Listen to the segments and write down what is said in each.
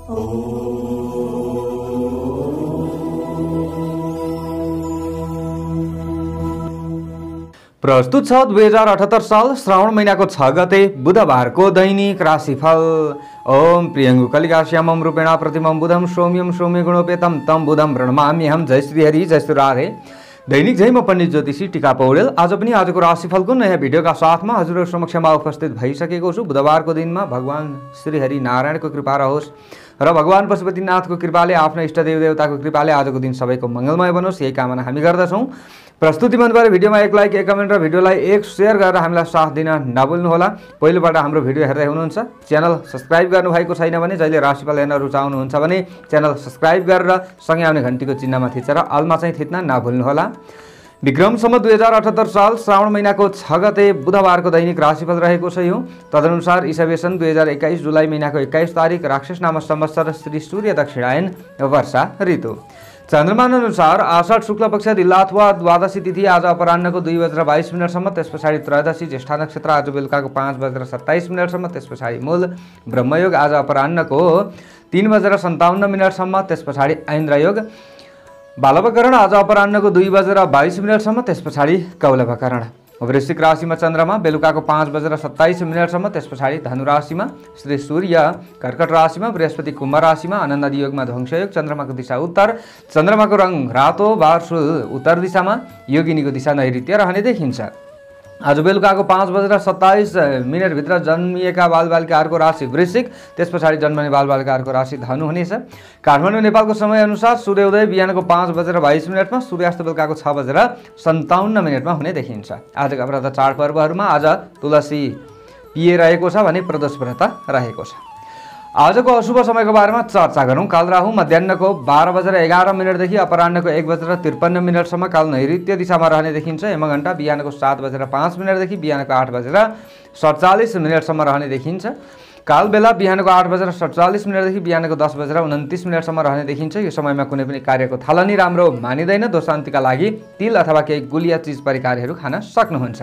प्रस्तुत छ 2078 साल श्रावण महिनाको 6 गते बुधबारको दैनिक राशिफल। ओम प्रियङ्गु कलिकाश्यामं रूपेण प्रतिमं बुधं सौम्यं सौम्य गुणोपेतं तं बुधं प्रणमाम्यहं। जय श्री हरि, जय श्री राधे। दैनिक जय म पण्डित ज्योतिषी टिका पौडेल आज पनि आजको राशिफलको नयाँ भिडियोका साथमा हजुरहरु समक्षमा उपस्थित भइसकेको छु। बुधबारको दिनमा भगवान श्री हरि नारायणको कृपा रहोस् र भगवान पशुपतिनाथको कृपाले आफ्नो इष्टदेव देवताको कृपाले आजको दिन सबैको मङ्गलमय बनोस्, यही कामना हामी गर्दछौँ। प्रस्तुति मन परे भिडियोमा एक लाइक, एक कमेन्ट र भिडियोलाई एक शेयर गरेर हामीलाई साथ दिन नभुल्नुहोला। पहिलोपल्ट हाम्रो भिडियो हेर्दै हुनुहुन्छ, च्यानल सब्स्क्राइब गर्नुभएको छैन भने, जहिले राशिफल हेर्न रुचाउनुहुन्छ भने च्यानल सब्स्क्राइब गरेर सँगै आउने घन्टीको चिन्हमा थिचेर अलमा चाहिँ थिच्न नभुल्नुहोला। विक्रम सम्वत 2078 साल श्रावण महिनाको 6 गते बुधबारको दैनिक राशिफल रहेको छ यो। तदनुसार ईसावेसन 2021 जुलाई महिनाको 21 तारिक राक्षस नाम संवत्सर श्री सूर्य दक्षिणायन वर्षा ऋतु। चन्द्रमान अनुसार आषाढ शुक्ल पक्ष दिल्ला अथवा द्वादशी तिथि आज अपराह्नको 2:22 त्यस पछाडि त्रयोदशी ज्येष्ठा नक्षत्र आज बेलुकाको 5:27 त्यस पछाडि मूल ब्रह्मयोग आज अपराह्नको 3:57 त्यस पछाडि ऐन्द्रयोग। बालवकरण आज अपराह्नको 2:22 त्यस पछाडि कौलवकरण। वृश्चिक राशिमा चन्द्रमा बेलुकाको 5:27 त्यस पछाडि धनु राशिमा श्री सूर्य, कर्कट राशिमा बृहस्पति, कुम्भ राशिमा आनन्द योगमा ध्वंसयोग। चन्द्रमाको दिशा उत्तर, चन्द्रमाको रङ रातो बार्सुल उत्तर दिशामा, योगिनीको दिशा नैऋत्य रहने देखिन्छ। आज बेलुकाको 5:27 भित्र जन्मिएका बालबालिकाहरूको राशि वृश्चिक, त्यस पछाडि जन्मने बालबालिकाहरूको राशि धनु हुनेछ। काठमाडौँ नेपालको समयअनुसार सूर्योदय बिहानको 5:22 सूर्यास्त बेलुकाको 6:57 हुने देखिन्छ। आजका व्रत चाडपर्वहरूमा आज तुलसी पिएरहेको छ भने प्रदोष व्रत रहेको छ। आजको अशुभ समयको बारेमा चर्चा गरौँ। काल राहु मध्याह्नको 12:11 देखि अपराह्नको 1:53 काल नैऋत्य दिशामा रहने देखिन्छ। यमघण्टा बिहानको 7:05 देखि बिहानको 8:47 रहने देखिन्छ। काल बेला बिहानको 8:47 देखि बिहानको 10:29 रहने देखिन्छ। यो समयमा कुनै पनि कार्यको थालनी राम्रो मानिँदैन। दोशान्तिका लागि तिल अथवा केही गुलिया चिज परिकारहरू खान सक्नुहुन्छ।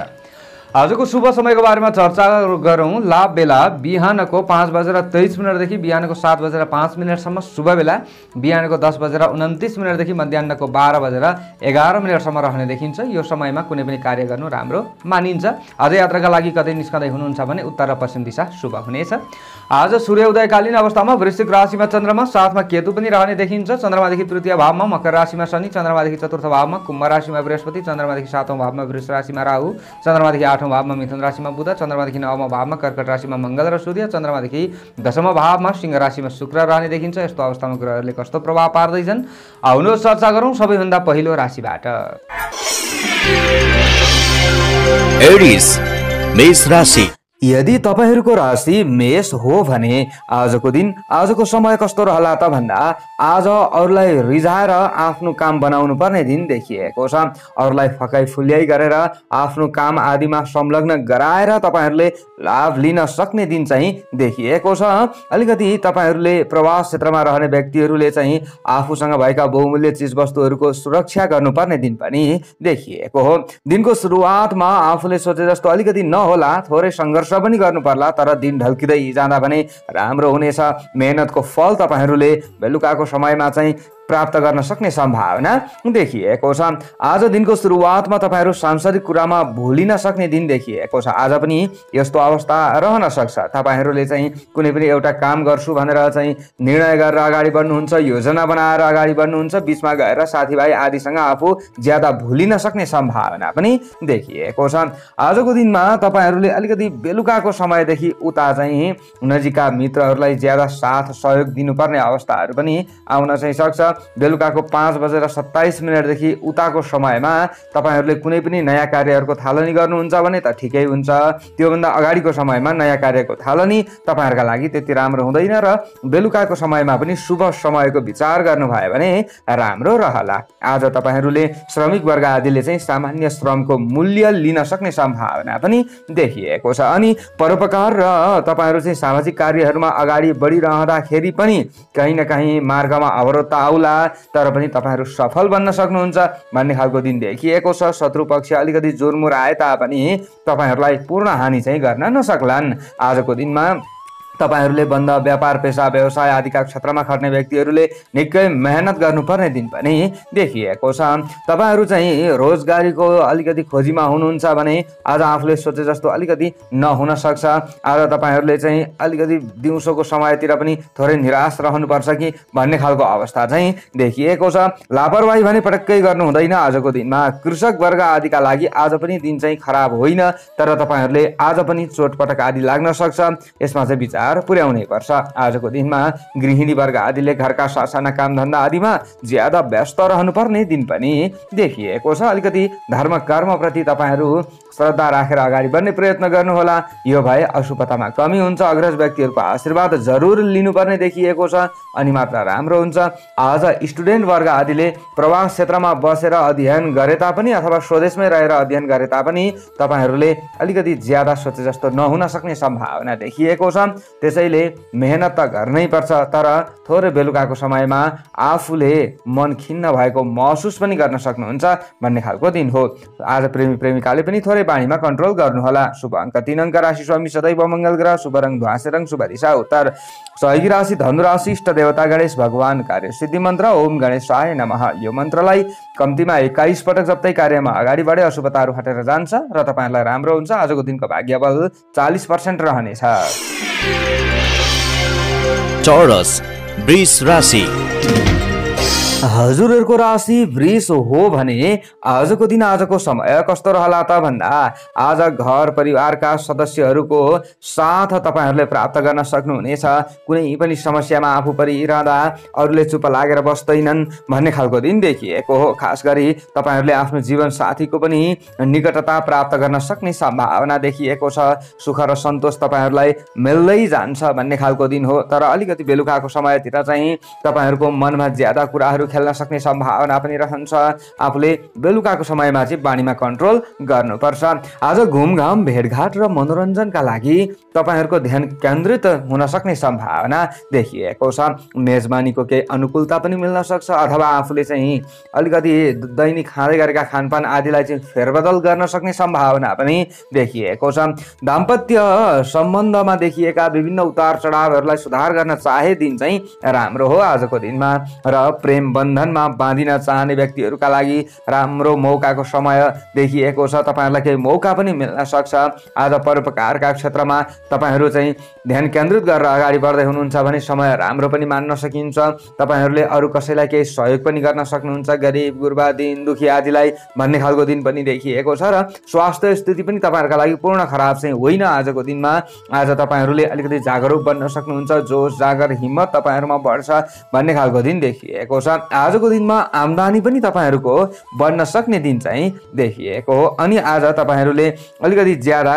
आजको शुभ समयको बारेमा चर्चा गरौँ। लाभ बेला बिहानको 5:23 देखि बिहानको 7:05 शुभ बेला बिहानको 10:29 देखि मध्याह्नको 12:11 रहने देखिन्छ। यो समयमा कुनै पनि कार्य गर्नु राम्रो मानिन्छ। आज यात्राका लागि कतै निस्कँदै हुनुहुन्छ भने उत्तर र पश्चिम दिशा शुभ हुनेछ। आज सूर्योदयकालीन अवस्थामा वृश्चिक राशिमा चन्द्रमा, साथमा केतु पनि रहने देखिन्छ। चन्द्रमादेखि तृतीय भावमा मकर राशिमा शनि, चन्द्रमादेखि चतुर्थ भावमा कुम्भ राशिमा बृहस्पति, चन्द्रमादेखि 7औं भावमा वृष राशिमा राहु, चन्द्रमादेखि 8औं भावमा मिथुन राशिमा बुध, चन्द्रमादेखि 9औं भावमा कर्कट राशिमा मङ्गल र सूर्य, चन्द्रमादेखि 10औं भावमा सिंह राशिमा शुक्र रहने देखिन्छ। यस्तो अवस्थामा ग्रहहरूले कस्तो प्रभाव पार्दैछन् आउनुहोस् चर्चा गरौँ। सबैभन्दा पहिलो राशिबाट एरिस मेष राशि। यदि तपाईहरूको राशि मेष हो भने आजको दिन, आजको समय कस्तो रहला त भन्दा आज अरूलाई रिझाएर आफ्नो काम बनाउनु पर्ने दिन देखिएको छ। अरूलाई फकाइ फुल्याइ गरेर आफ्नो काम आदिमा संलग्न गराएर तपाईहरूले लाभ लिन सक्ने दिन चाहिँ देखिएको छ। अलिकति तपाईहरूले प्रवास क्षेत्रमा रहने व्यक्तिहरूले चाहिँ आफूसँग भएका बहुमूल्य चिजवस्तुहरूको सुरक्षा गर्नुपर्ने दिन पनि देखिएको हो। दिनको सुरुवातमा आफूले सोचे जस्तो अलिकति नहोला, थोरै सङ्घर्ष पनि गर्नु पर्ला, तर दिन ढल्किँदै जाँदा भने राम्रो हुनेछ। मेहनतको फल तपाईहरूले बेलुकाको समयमा चाहिँ प्राप्त गर्न सक्ने सम्भावना देखिएको छ। आज दिनको सुरुवातमा तपाईहरू सांसारिक कुरामा भुलिन सक्ने दिन देखिएको छ। आज पनि यस्तो अवस्था रहन सक्छ। तपाईहरूले चाहिँ कुनै पनि एउटा काम गर्छु भनेर चाहिँ निर्णय गरेर अगाडि बढ्नुहुन्छ, योजना बनाएर अगाडि बढ्नुहुन्छ, बिचमा गएर साथीभाइ आदिसँग आफू ज्यादा भुलिन सक्ने सम्भावना पनि देखिएको छ। आजको दिनमा तपाईहरूले अलिकति बेलुकाको समयदेखि उता चाहिँ नजिकका मित्रहरूलाई ज्यादा साथ सहयोग दिनुपर्ने अवस्थाहरू पनि आउन चाहिँ सक्छ। बेलुकाको 5:27 देखि उताको समयमा तपाईहरूले कुनै पनि नयाँ कार्यहरूको थालनी गर्नुहुन्छ भने त ठिकै हुन्छ। त्योभन्दा अगाडिको समयमा नयाँ कार्यको थालनी तपाईँहरूका लागि त्यति राम्रो हुँदैन र बेलुकाको समयमा पनि शुभ समयको विचार गर्नुभयो भने राम्रो रहला। आज तपाईँहरूले श्रमिक वर्ग आदिले चाहिँ सामान्य श्रमको मूल्य लिन सक्ने सम्भावना पनि देखिएको छ। अनि परोपकार र तपाईँहरू चाहिँ सामाजिक कार्यहरूमा अगाडि बढिरहँदाखेरि पनि कहीँ न कहीँ मार्गमा अवरोधता आउला, तर पनि तपाईहरू सफल बन्न सक्नुहुन्छ भन्ने खालको दिन देखिएको छ। शत्रु पक्ष अलिकति जोरमुर आए तापनि तपाईहरूलाई पूर्ण हानि चाहिँ गर्न नसक्लान्। आजको दिनमा तपाईहरूले बन्द व्यापार पेसा व्यवसाय आदिका क्षेत्रमा खट्ने व्यक्तिहरूले निकै मेहनत गर्नुपर्ने दिन पनि देखिएको छ। तपाईहरू चाहिँ रोजगारीको अलिकति खोजीमा हुनुहुन्छ भने आज आफूले सोचे जस्तो अलिकति नहुन सक्छ। आज तपाईहरूले चाहिँ अलिकति दिउँसोको समयतिर पनि थोरै निराश रहनुपर्छ कि भन्ने खालको अवस्था चाहिँ देखिएको छ। लापरवाही भने पटक्कै गर्नु हुँदैन। आजको दिनमा कृषक वर्ग आदिका लागि आज पनि दिन चाहिँ खराब होइन, तर तपाईहरूले आज पनि चोटपटक आदि लाग्न सक्छ। यसमा चाहिँ विचार पुर्याउनै पर्छ। आजको दिनमा गृहिणी वर्ग आदिले घरका सासाना कामधन्दा आदिमा ज्यादा व्यस्त रहनुपर्ने दिन पनि देखिएको छ। अलिकति धर्म कर्मप्रति तपाईहरू श्रद्धा राखेर अगाडि बढ्ने प्रयत्न गर्नुहोला। यो भए अशुभतामा कमी हुन्छ। अग्रज व्यक्तिहरूको आशीर्वाद जरुर लिनुपर्ने देखिएको छ अनि मात्र राम्रो हुन्छ। आज स्टुडेन्ट वर्ग आदिले प्रवास क्षेत्रमा बसेर अध्ययन गरे तापनि अथवा स्वदेशमै रहेर अध्ययन गरे तापनि तपाईहरूले अलिकति ज्यादा सोचे जस्तो नहुन सक्ने सम्भावना देखिएको छ। त्यसैले मेहनत त गर्नै पर्छ, तर थोरै बेलुकाको समयमा आफूले मन खिन्न भएको महसुस पनि गर्न सक्नुहुन्छ भन्ने खालको दिन हो। आज प्रेमी प्रेमिकाले पनि थोरै बाणीमा कन्ट्रोल गर्नुहोला। शुभ अङ्क 3 अङ्क। राशि स्वामी सदैव मङ्गल ग्रह। शुभ रङ ध्वाँसे रङ। शुभ दिशा उत्तर। सहयोगी राशि धनु राशि। इष्ट देवता गणेश भगवान। कार्य सिद्धि मन्त्र ओम गणेशाय नमः। यो मन्त्रलाई कम्तीमा 21 पटक जप्दै कार्यमा अगाडि बढे अशुभताहरू हटेर जान्छ र तपाईँहरूलाई राम्रो हुन्छ। आजको दिनको भाग्य बल 40% रहनेछ। टोरस वृष राशि। हजुरहरूको राशि वृष हो भने आजको दिन आजको समय कस्तो रहला त भन्दा आज घर परिवारका सदस्यहरूको साथ तपाईहरूले प्राप्त गर्न सक्नुहुनेछ। कुनै पनि समस्यामा आफू परिरहँदा अरूले चुप लागेर बस्दैनन् भन्ने खालको दिन देखिएको हो। खास गरी तपाईहरूले आफ्नो जीवन साथीको पनि निकटता प्राप्त गर्न सक्ने सम्भावना देखिएको छ। सुख र सन्तोष तपाईँहरूलाई मिल्दै जान्छ भन्ने खालको दिन हो। तर अलिकति बेलुकाको समयतिर चाहिँ तपाईँहरूको मनमा ज्यादा कुराहरू खेल्न सक्ने सम्भावना पनि रहन्छ। आफूले बेलुकाको समयमा चाहिँ बानीमा कन्ट्रोल गर्नुपर्छ। आज घुमघाम भेटघाट र मनोरञ्जनका लागि तपाईहरूको ध्यान केन्द्रित हुन सक्ने सम्भावना देखिएको छ। मेजबानीको केही अनुकूलता पनि मिल्न सक्छ अथवा आफूले चाहिँ अलिकति दैनिक खाँदै गरेका खानपान आदिलाई चाहिँ फेरबदल गर्न सक्ने सम्भावना पनि देखिएको छ। दाम्पत्य सम्बन्धमा देखिएका विभिन्न उतार चढावहरूलाई सुधार गर्न चाहे दिन चाहिँ राम्रो हो आजको दिनमा। र प्रेम बन्धनमा बाँधिन चाहने व्यक्तिहरूका लागि राम्रो मौकाको समय देखिएको छ। तपाईहरूलाई केही मौका पनि मिल्न सक्छ। आज परोपकारका क्षेत्रमा तपाईहरू चाहिँ ध्यान केन्द्रित गरेर अगाडि बढ्दै हुनुहुन्छ भने समय राम्रो पनि मान्न सकिन्छ। तपाईहरूले अरू कसैलाई केही सहयोग पनि गर्न सक्नुहुन्छ। गरिब गुर्बा दिन दुखी आदिलाई भन्ने खालको दिन पनि देखिएको छ। र स्वास्थ्य स्थिति पनि तपाईँहरूका लागि पूर्ण खराब चाहिँ होइन आजको दिनमा। आज तपाईँहरूले अलिकति जागरुक बन्न सक्नुहुन्छ। जोस जागर हिम्मत तपाईँहरूमा बढ्छ भन्ने खालको दिन देखिएको छ। आजको दिनमा आम्दानी पनि तपाईहरूको बढ्न सक्ने दिन चाहिँ देखिएको हो। अनि आज तपाईहरूले अलिकति ज्यादा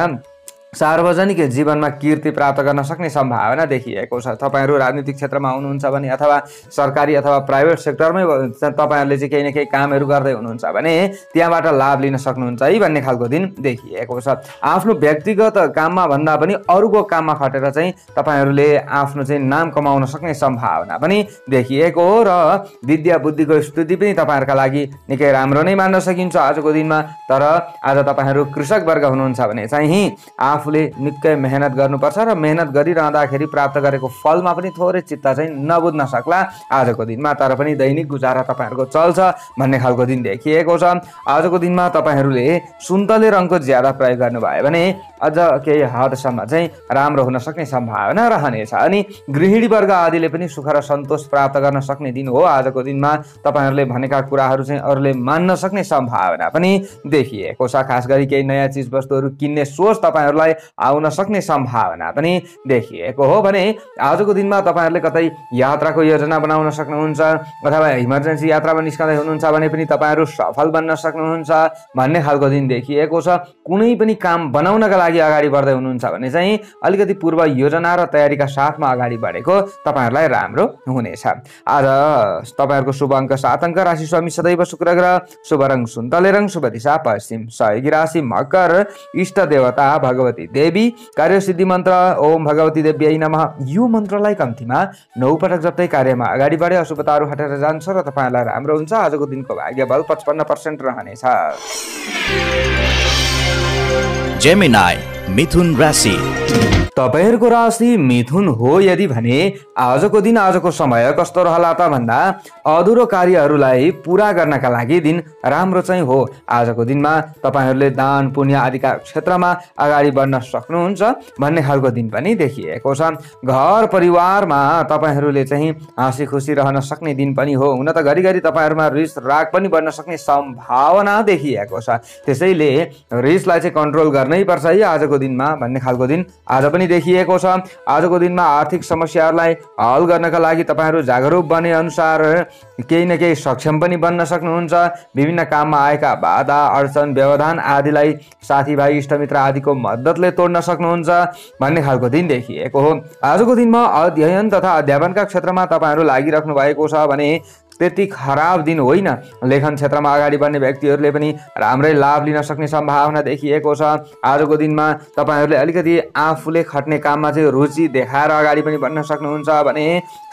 सार्वजनिक जीवनमा कीर्ति प्राप्त गर्न सक्ने सम्भावना देखिएको छ। तपाईहरू राजनीतिक क्षेत्रमा हुनुहुन्छ भने अथवा सरकारी अथवा प्राइभेट सेक्टरमै तपाईहरूले चाहिँ केही न केही कामहरू गर्दै हुनुहुन्छ भने त्यहाँबाट लाभ लिन सक्नुहुन्छ है भन्ने खालको दिन देखिएको छ। आफ्नो व्यक्तिगत काममा भन्दा पनि अरूको काममा खटेर चाहिँ तपाईहरूले आफ्नो चाहिँ नाम कमाउन सक्ने सम्भावना पनि देखिएको हो। र विद्या बुद्धिको स्थिति पनि तपाईँहरूका लागि निकै राम्रो नै मान्न सकिन्छ आजको दिनमा। तर आज तपाईहरू कृषक वर्ग हुनुहुन्छ भने चाहिँ आफूले निकै मेहनत गर्नुपर्छ र मेहनत गरिरहँदाखेरि प्राप्त गरेको फलमा पनि थोरै चित्त चाहिँ नबुझ्न सक्ला आजको दिनमा। तर पनि दैनिक गुजारा तपाईँहरूको चल्छ भन्ने खालको दिन देखिएको छ। आजको दिनमा तपाईँहरूले सुन्तले रङको ज्यादा प्रयोग गर्नुभयो भने अझ केही हदसम्म चाहिँ राम्रो हुन सक्ने सम्भावना रहनेछ। अनि गृहिणी वर्ग आदिले पनि सुख र सन्तोष प्राप्त गर्न सक्ने दिन हो आजको दिनमा। तपाईँहरूले भनेका कुराहरू चाहिँ अरूले मान्न सक्ने सम्भावना पनि देखिएको छ। खास गरी केही नयाँ चिज वस्तुहरू किन्ने सोच तपाईँहरूलाई आउन सक्ने सम्भावना पनि देखिएको हो। भने आजको दिनमा तपाईहरूले कतै यात्राको योजना बनाउन सक्नुहुन्छ अथवा इमर्जेन्सी यात्रामा निस्कँदै हुनुहुन्छ भने पनि तपाईँहरू सफल बन्न सक्नुहुन्छ भन्ने खालको दिन देखिएको छ। कुनै पनि काम बनाउनका लागि अगाडि बढ्दै हुनुहुन्छ भने चाहिँ अलिकति पूर्व योजना र तयारीका साथमा अगाडि बढेको तपाईँहरूलाई राम्रो हुनेछ। आज तपाईँहरूको शुभ अङ्क 7 अङ्क। राशि स्वामी सदैव शुक्र ग्रह। शुभ रङ सुन्तले रङ। शुभ दिशा पश्चिम। सहयोगी राशि मकर। इष्ट देवता भगवती देवी। कार्य सिद्धि मन्त्र ओम भगवती देव्यै नमः। यो मन्त्रलाई कम्तीमा 9 पटक जप्दै कार्यमा अगाडि बढे अशुभताहरू हटेर जान्छ र तपाईँहरूलाई राम्रो हुन्छ। आजको दिनको भाग्य बल 55% रहनेछ। जेमिनाई मिथुन राशि। तपाईहरूको राशि मिथुन हो यदि भने आजको दिन आजको समय कस्तो रहला त भन्दा अधुरो कार्यहरूलाई पूरा गर्नका लागि दिन राम्रो चाहिँ हो। आजको दिनमा तपाईहरूले दान पुण्य आदिका क्षेत्रमा अगाडि बढ्न सक्नुहुन्छ भन्ने खालको दिन पनि देखिएको छ। घर परिवारमा तपाईहरूले चाहिँ हाँसी खुसी रहन सक्ने दिन पनि हो। हुन त घरिघरि तपाईहरूमा रिस राग पनि बढ्न सक्ने सम्भावना देखिएको छ। त्यसैले रिसलाई चाहिँ कन्ट्रोल गर्नै पर्छ है आजको दिनमा भन्ने खालको दिन आज पनि देखिएको छ। आजको दिनमा आर्थिक समस्याहरूलाई हल गर्नका लागि तपाईहरू जागरुक बने अनुसार केही न केही सक्षम पनि बन्न सक्नुहुन्छ। विभिन्न काममा आएका बाधा अडचन व्यवधान आदिलाई साथीभाइ इष्टमित्र आदिको मद्दतले तोड्न सक्नुहुन्छ भन्ने खालको दिन देखिएको हो। आजको दिनमा अध्ययन तथा अध्यापनका क्षेत्रमा तपाईहरू लागिराख्नु भएको छ भने त्यति खराब दिन होइन। लेखन क्षेत्रमा अगाडि बढ्ने व्यक्तिहरूले पनि राम्रै लाभ लिन सक्ने सम्भावना देखिएको छ। आजको दिनमा तपाईहरूले अलिकति आफूले खट्ने काममा चाहिँ रुचि देखाएर अगाडि पनि बढ्न सक्नुहुन्छ भने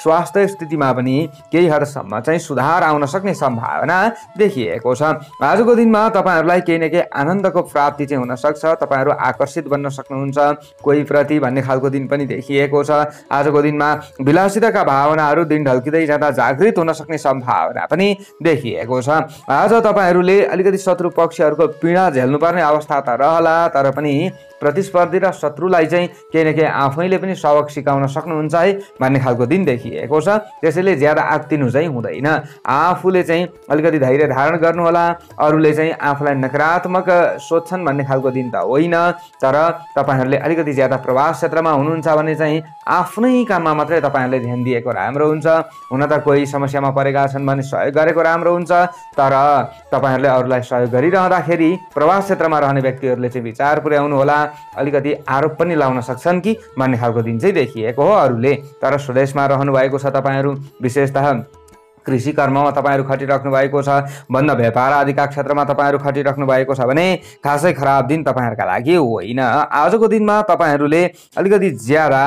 स्वास्थ्य स्थितिमा पनि केही हदसम्म चाहिँ सुधार आउन सक्ने सम्भावना देखिएको छ। आजको दिनमा तपाईहरूलाई केही न केही आनन्दको प्राप्ति चाहिँ हुन सक्छ। तपाईहरू आकर्षित बन्न सक्नुहुन्छ कोही प्रति भन्ने खालको दिन पनि देखिएको छ। आजको दिनमा विलासिताका भावनाहरू दिन ढल्किँदै जाँदा जागृत हुन सक्ने सम्भावना पनि देखिएको छ। आज तपाईहरूले अलिकति शत्रु पक्षहरूको पीडा झेल्नुपर्ने अवस्था त रहला, तर पनि प्रतिस्पर्धी र शत्रुलाई चाहिँ केही न केही आफैले पनि सबक सिकाउन सक्नुहुन्छ है भन्ने खालको दिन देखिएको छ। त्यसैले ज्यादा आत्तिनु चाहिँ हुँदैन। आफूले चाहिँ अलिकति धैर्य धारण गर्नुहोला। अरूले चाहिँ आफूलाई नकारात्मक सोच्छन् भन्ने खालको दिन त होइन, तर तपाईहरूले अलिकति ज्यादा प्रवास क्षेत्रमा हुनुहुन्छ भने चाहिँ आफ्नै काममा मात्रै तपाईहरूले ध्यान दिएको राम्रो हुन्छ। हुन त कोही समस्यामा परेका छन् भने सहयोग गरेको राम्रो हुन्छ, तर तपाईहरूले अरूलाई सहयोग गरिरहँदाखेरि प्रवास क्षेत्रमा रहने व्यक्तिहरूले चाहिँ विचार पुर्याउनु होला। अलिकति आरोप पनि लाउन सक्छन् कि भन्ने खालको दिन चाहिँ देखिएको हो अरूले। तर स्वदेशमा रहनु भएको छ तपाईहरू, विशेषतः कृषि कर्ममा तपाईहरू खटिराख्नु भएको छ, बन्द व्यापार आदिका क्षेत्रमा तपाईहरू खटिराख्नु भएको छ भने खासै खराब दिन तपाईहरूका लागि होइन। आजको दिनमा तपाईहरूले अलिकति ज्यादा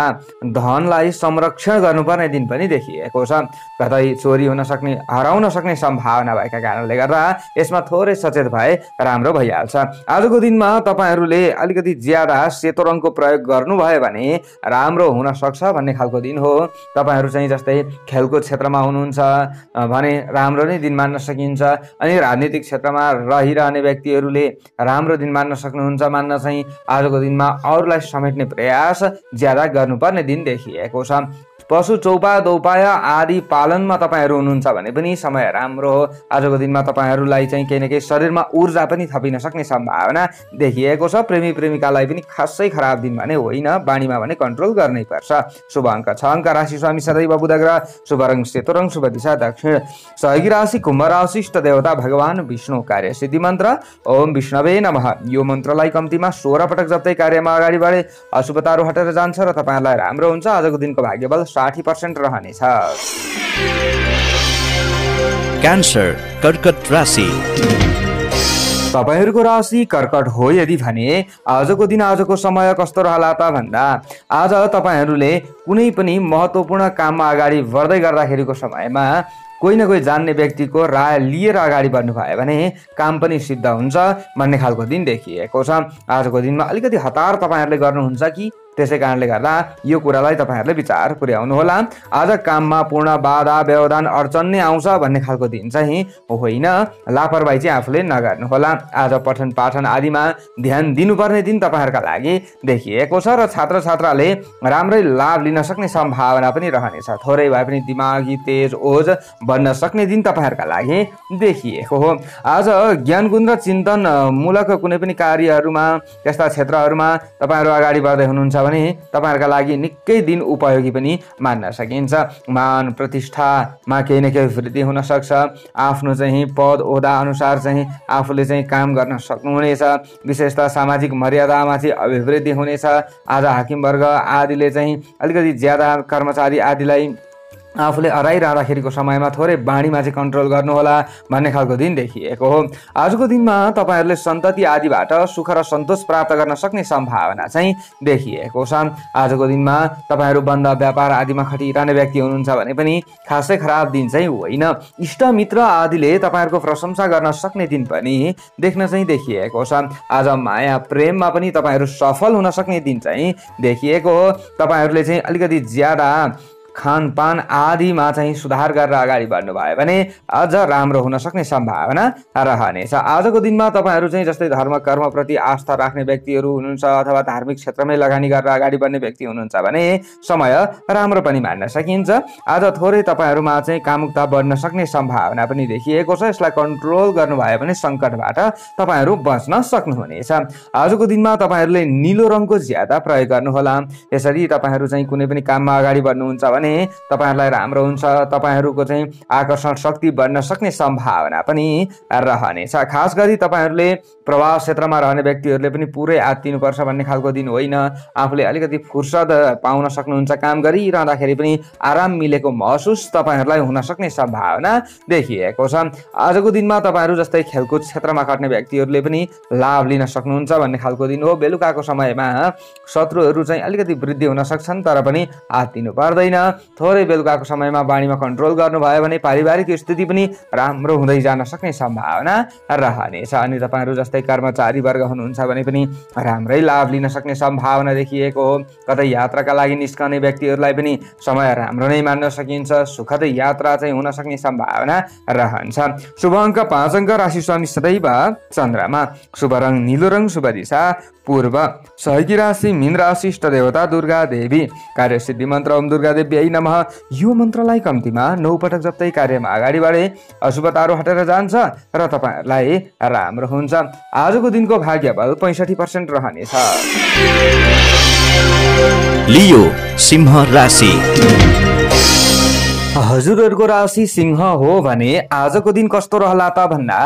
धनलाई संरक्षण गर्नुपर्ने दिन पनि देखिएको छ। कतै चोरी हुन सक्ने हराउन सक्ने सम्भावना भएका कारणले गर्दा यसमा थोरै सचेत भए राम्रो भइहाल्छ। आजको दिनमा तपाईहरूले अलिकति ज्यादा सेतो रङको प्रयोग गर्नुभयो भने राम्रो हुन सक्छ भन्ने खालको दिन हो। तपाईहरू चाहिँ जस्तै खेलकुद क्षेत्रमा हुनुहुन्छ भने राम्रो नै दिन मान्न सकिन्छ। अनि राजनीतिक क्षेत्रमा रहिरहने व्यक्तिहरूले राम्रो दिन मान्न सक्नुहुन्छ। मान्न चाहिँ आजको दिनमा अरूलाई समेट्ने प्रयास ज्यादा गर्नुपर्ने दिन देखिएको छ। पशु चौपादौपाय आदि पालनमा तपाईहरू हुनुहुन्छ भने पनि समय राम्रो हो। आजको दिनमा तपाईहरूलाई चाहिँ केही न केही शरीरमा ऊर्जा पनि थपिन सक्ने सम्भावना देखिएको छ। प्रेमी प्रेमिकालाई पनि खासै खराब दिन भने होइन, बानीमा भने कन्ट्रोल गर्नै पर्छ। शुभ अङ्क 6 अङ्क, राशि स्वामी सदैव बुध ग्रह, शुभ रङ सेतो रङ, शुभ दिशा दक्षिण, सहयोगी राशि कुम्भ राशि, इष्ट देवता भगवान विष्णु, कार्य सिद्धि मन्त्र ओम विष्णवे नमः। यो मन्त्रलाई कम्तीमा 16 पटक जप्दै कार्यमा अगाडि बढे अशुभताहरू हटेर जान्छ र तपाईहरूलाई राम्रो हुन्छ। आजको दिनको भाग्यबल 60% रहनेछ। क्यान्सर कर्कट राशि। तपाईहरूको राशि कर्कट हो यदि भने आजको दिन आजको समय कस्तो रहला त भन्दा आज तपाईहरूले कुनै पनि महत्त्वपूर्ण काममा अगाडि बढ्दै गर्दाखेरिको समयमा कोही न कोही जान्ने व्यक्तिको राय लिएर अगाडि बढ्नुभयो भने काम पनि सिद्ध हुन्छ भन्ने खालको दिन देखिएको छ। आजको दिनमा अलिकति हतार तपाईहरूले गर्नुहुन्छ कि त्यसै कारणले गर्दा यो कुरालाई तपाईहरूले विचार पुर्याउनु होला। आज काममा पूर्ण बाधा व्यवधान अडचन नै आउँछ भन्ने खालको दिन चाहिँ होइन। लापरवाही चाहिँ आफूले नगर्नु होला। आज पठन पाठन आदिमा ध्यान दिनुपर्ने दिन तपाईहरूका लागि देखिएको छ र छात्र छात्राले राम्रै लाभ लिन सक्ने सम्भावना पनि रहनेछ। थोरै भए पनि दिमागी तेज ओज बन्न सक्ने दिन तपाईहरूका लागि देखिएको हो। आज ज्ञान गुण र चिन्तन मूलक कुनै पनि कार्यहरूमा त्यस्ता क्षेत्रहरूमा तपाईहरू अगाडि बढ्दै हुनुहुन्छ भने तपाईहरुका लागि निकै दिन उपयोगी पनि मान्न सकिन्छ। मान प्रतिष्ठामा केही न केही वृद्धि हुन सक्छ। आफ्नो चाहिँ पद ओहदा अनुसार चाहिँ आफूले चाहिँ काम गर्न सक्नुहुनेछ। विशेषतः सामाजिक मर्यादामा चाहिँ अभिवृद्धि हुनेछ। आज हाकिम वर्ग आदिले चाहिँ अलिकति ज्यादा कर्मचारी आदिलाई आफूले हराइरहँदाखेरिको समयमा थोरै बाणीमा चाहिँ कन्ट्रोल गर्नुहोला भन्ने खालको दिन देखिएको हो। आजको दिनमा तपाईँहरूले सन्तति आदिबाट सुख र सन्तोष प्राप्त गर्न सक्ने सम्भावना चाहिँ देखिएको छ। आजको दिनमा तपाईँहरू बन्द व्यापार आदिमा खटिरहने व्यक्ति हुनुहुन्छ भने पनि खासै खराब दिन चाहिँ होइन। इष्टमित्र आदिले तपाईँहरूको प्रशंसा गर्न सक्ने दिन पनि देख्न चाहिँ देखिएको छ। आज माया प्रेममा पनि तपाईँहरू सफल हुन सक्ने दिन चाहिँ देखिएको हो। तपाईँहरूले चाहिँ अलिकति ज्यादा खानपान आदिमा चाहिँ सुधार गरेर अगाडि बढ्नुभयो भने अझ राम्रो हुन सक्ने सम्भावना रहनेछ। आजको दिनमा तपाईँहरू चाहिँ जस्तै धर्म कर्मप्रति आस्था राख्ने व्यक्तिहरू हुनुहुन्छ अथवा धार्मिक क्षेत्रमै लगानी गरेर अगाडि बढ्ने व्यक्ति हुनुहुन्छ भने समय राम्रो पनि मान्न सकिन्छ। आज थोरै तपाईँहरूमा चाहिँ कामुकता बढ्न सक्ने सम्भावना पनि देखिएको छ। यसलाई कन्ट्रोल गर्नुभयो भने सङ्कटबाट तपाईँहरू बच्न सक्नुहुनेछ। आजको दिनमा तपाईँहरूले निलो रङको ज्यादा प्रयोग गर्नुहोला। यसरी तपाईँहरू चाहिँ कुनै पनि काममा अगाडि बढ्नुहुन्छ भने तपाईहरुलाई राम्रो हुन्छ। तपाईहरुको चाहिँ आकर्षण शक्ति बढ्न सक्ने सम्भावना पनि रहनेछ। खास गरी तपाईहरुले प्रवास क्षेत्रमा रहने व्यक्तिहरुले पनि पुरै आत्तिनुपर्छ भन्ने खालको दिन होइन। आफूले अलिकति फुर्सद पाउन सक्नुहुन्छ। काम गरिरहँदाखेरि पनि आराम मिलेको महसुस तपाईहरुलाई हुन सक्ने सम्भावना देखिएको छ। आजको दिनमा तपाईहरु जस्तै खेलकुद क्षेत्रमा खट्ने व्यक्तिहरुले पनि लाभ लिन सक्नुहुन्छ भन्ने खालको दिन हो। बेलुकाको समयमा शत्रुहरु चाहिँ अलिकति वृद्धि हुन सक्छन् तर पनि आत्तिनु पर्दैन। थोरै बेलुकाको समयमा बाणीमा कन्ट्रोल गर्नुभयो भने पारिवारिक स्थिति पनि राम्रो हुँदै जान सक्ने सम्भावना रहनेछ। अनि तपाईहरु जस्तै कर्मचारी वर्ग हुनुहुन्छ भने पनि राम्रै लाभ लिन सक्ने सम्भावना देखिएको हो। कतै यात्राका लागि निस्कने व्यक्तिहरुलाई पनि समय राम्रो नै मान्न सकिन्छ। सुखद यात्रा चाहिँ हुन सक्ने सम्भावना रहन्छ। शुभ अङ्क 5 अङ्क, राशि स्वामी सदैव चन्द्रमा, शुभ रङ नीलो रङ, शुभ दिशा पूर्व, सहयोगी राशि मीन राशि, इष्ट देवता दुर्गा देवी, कार्यसिद्धि मन्त्र ओम दुर्गा देवी नमः। यो मन्त्रलाई कम्तीमा 9 पटक जप्दै कार्यमा अगाडि बढे अशुभ तारो हटेर जान्छ र तपाईहरुलाई राम्रो हुन्छ। आजको दिनको भाग्य बल 65% रहनेछ। लियो सिंह राशि, हजुरहरूको राशि सिंह हो भने आजको दिन कस्तो रहला त भन्दा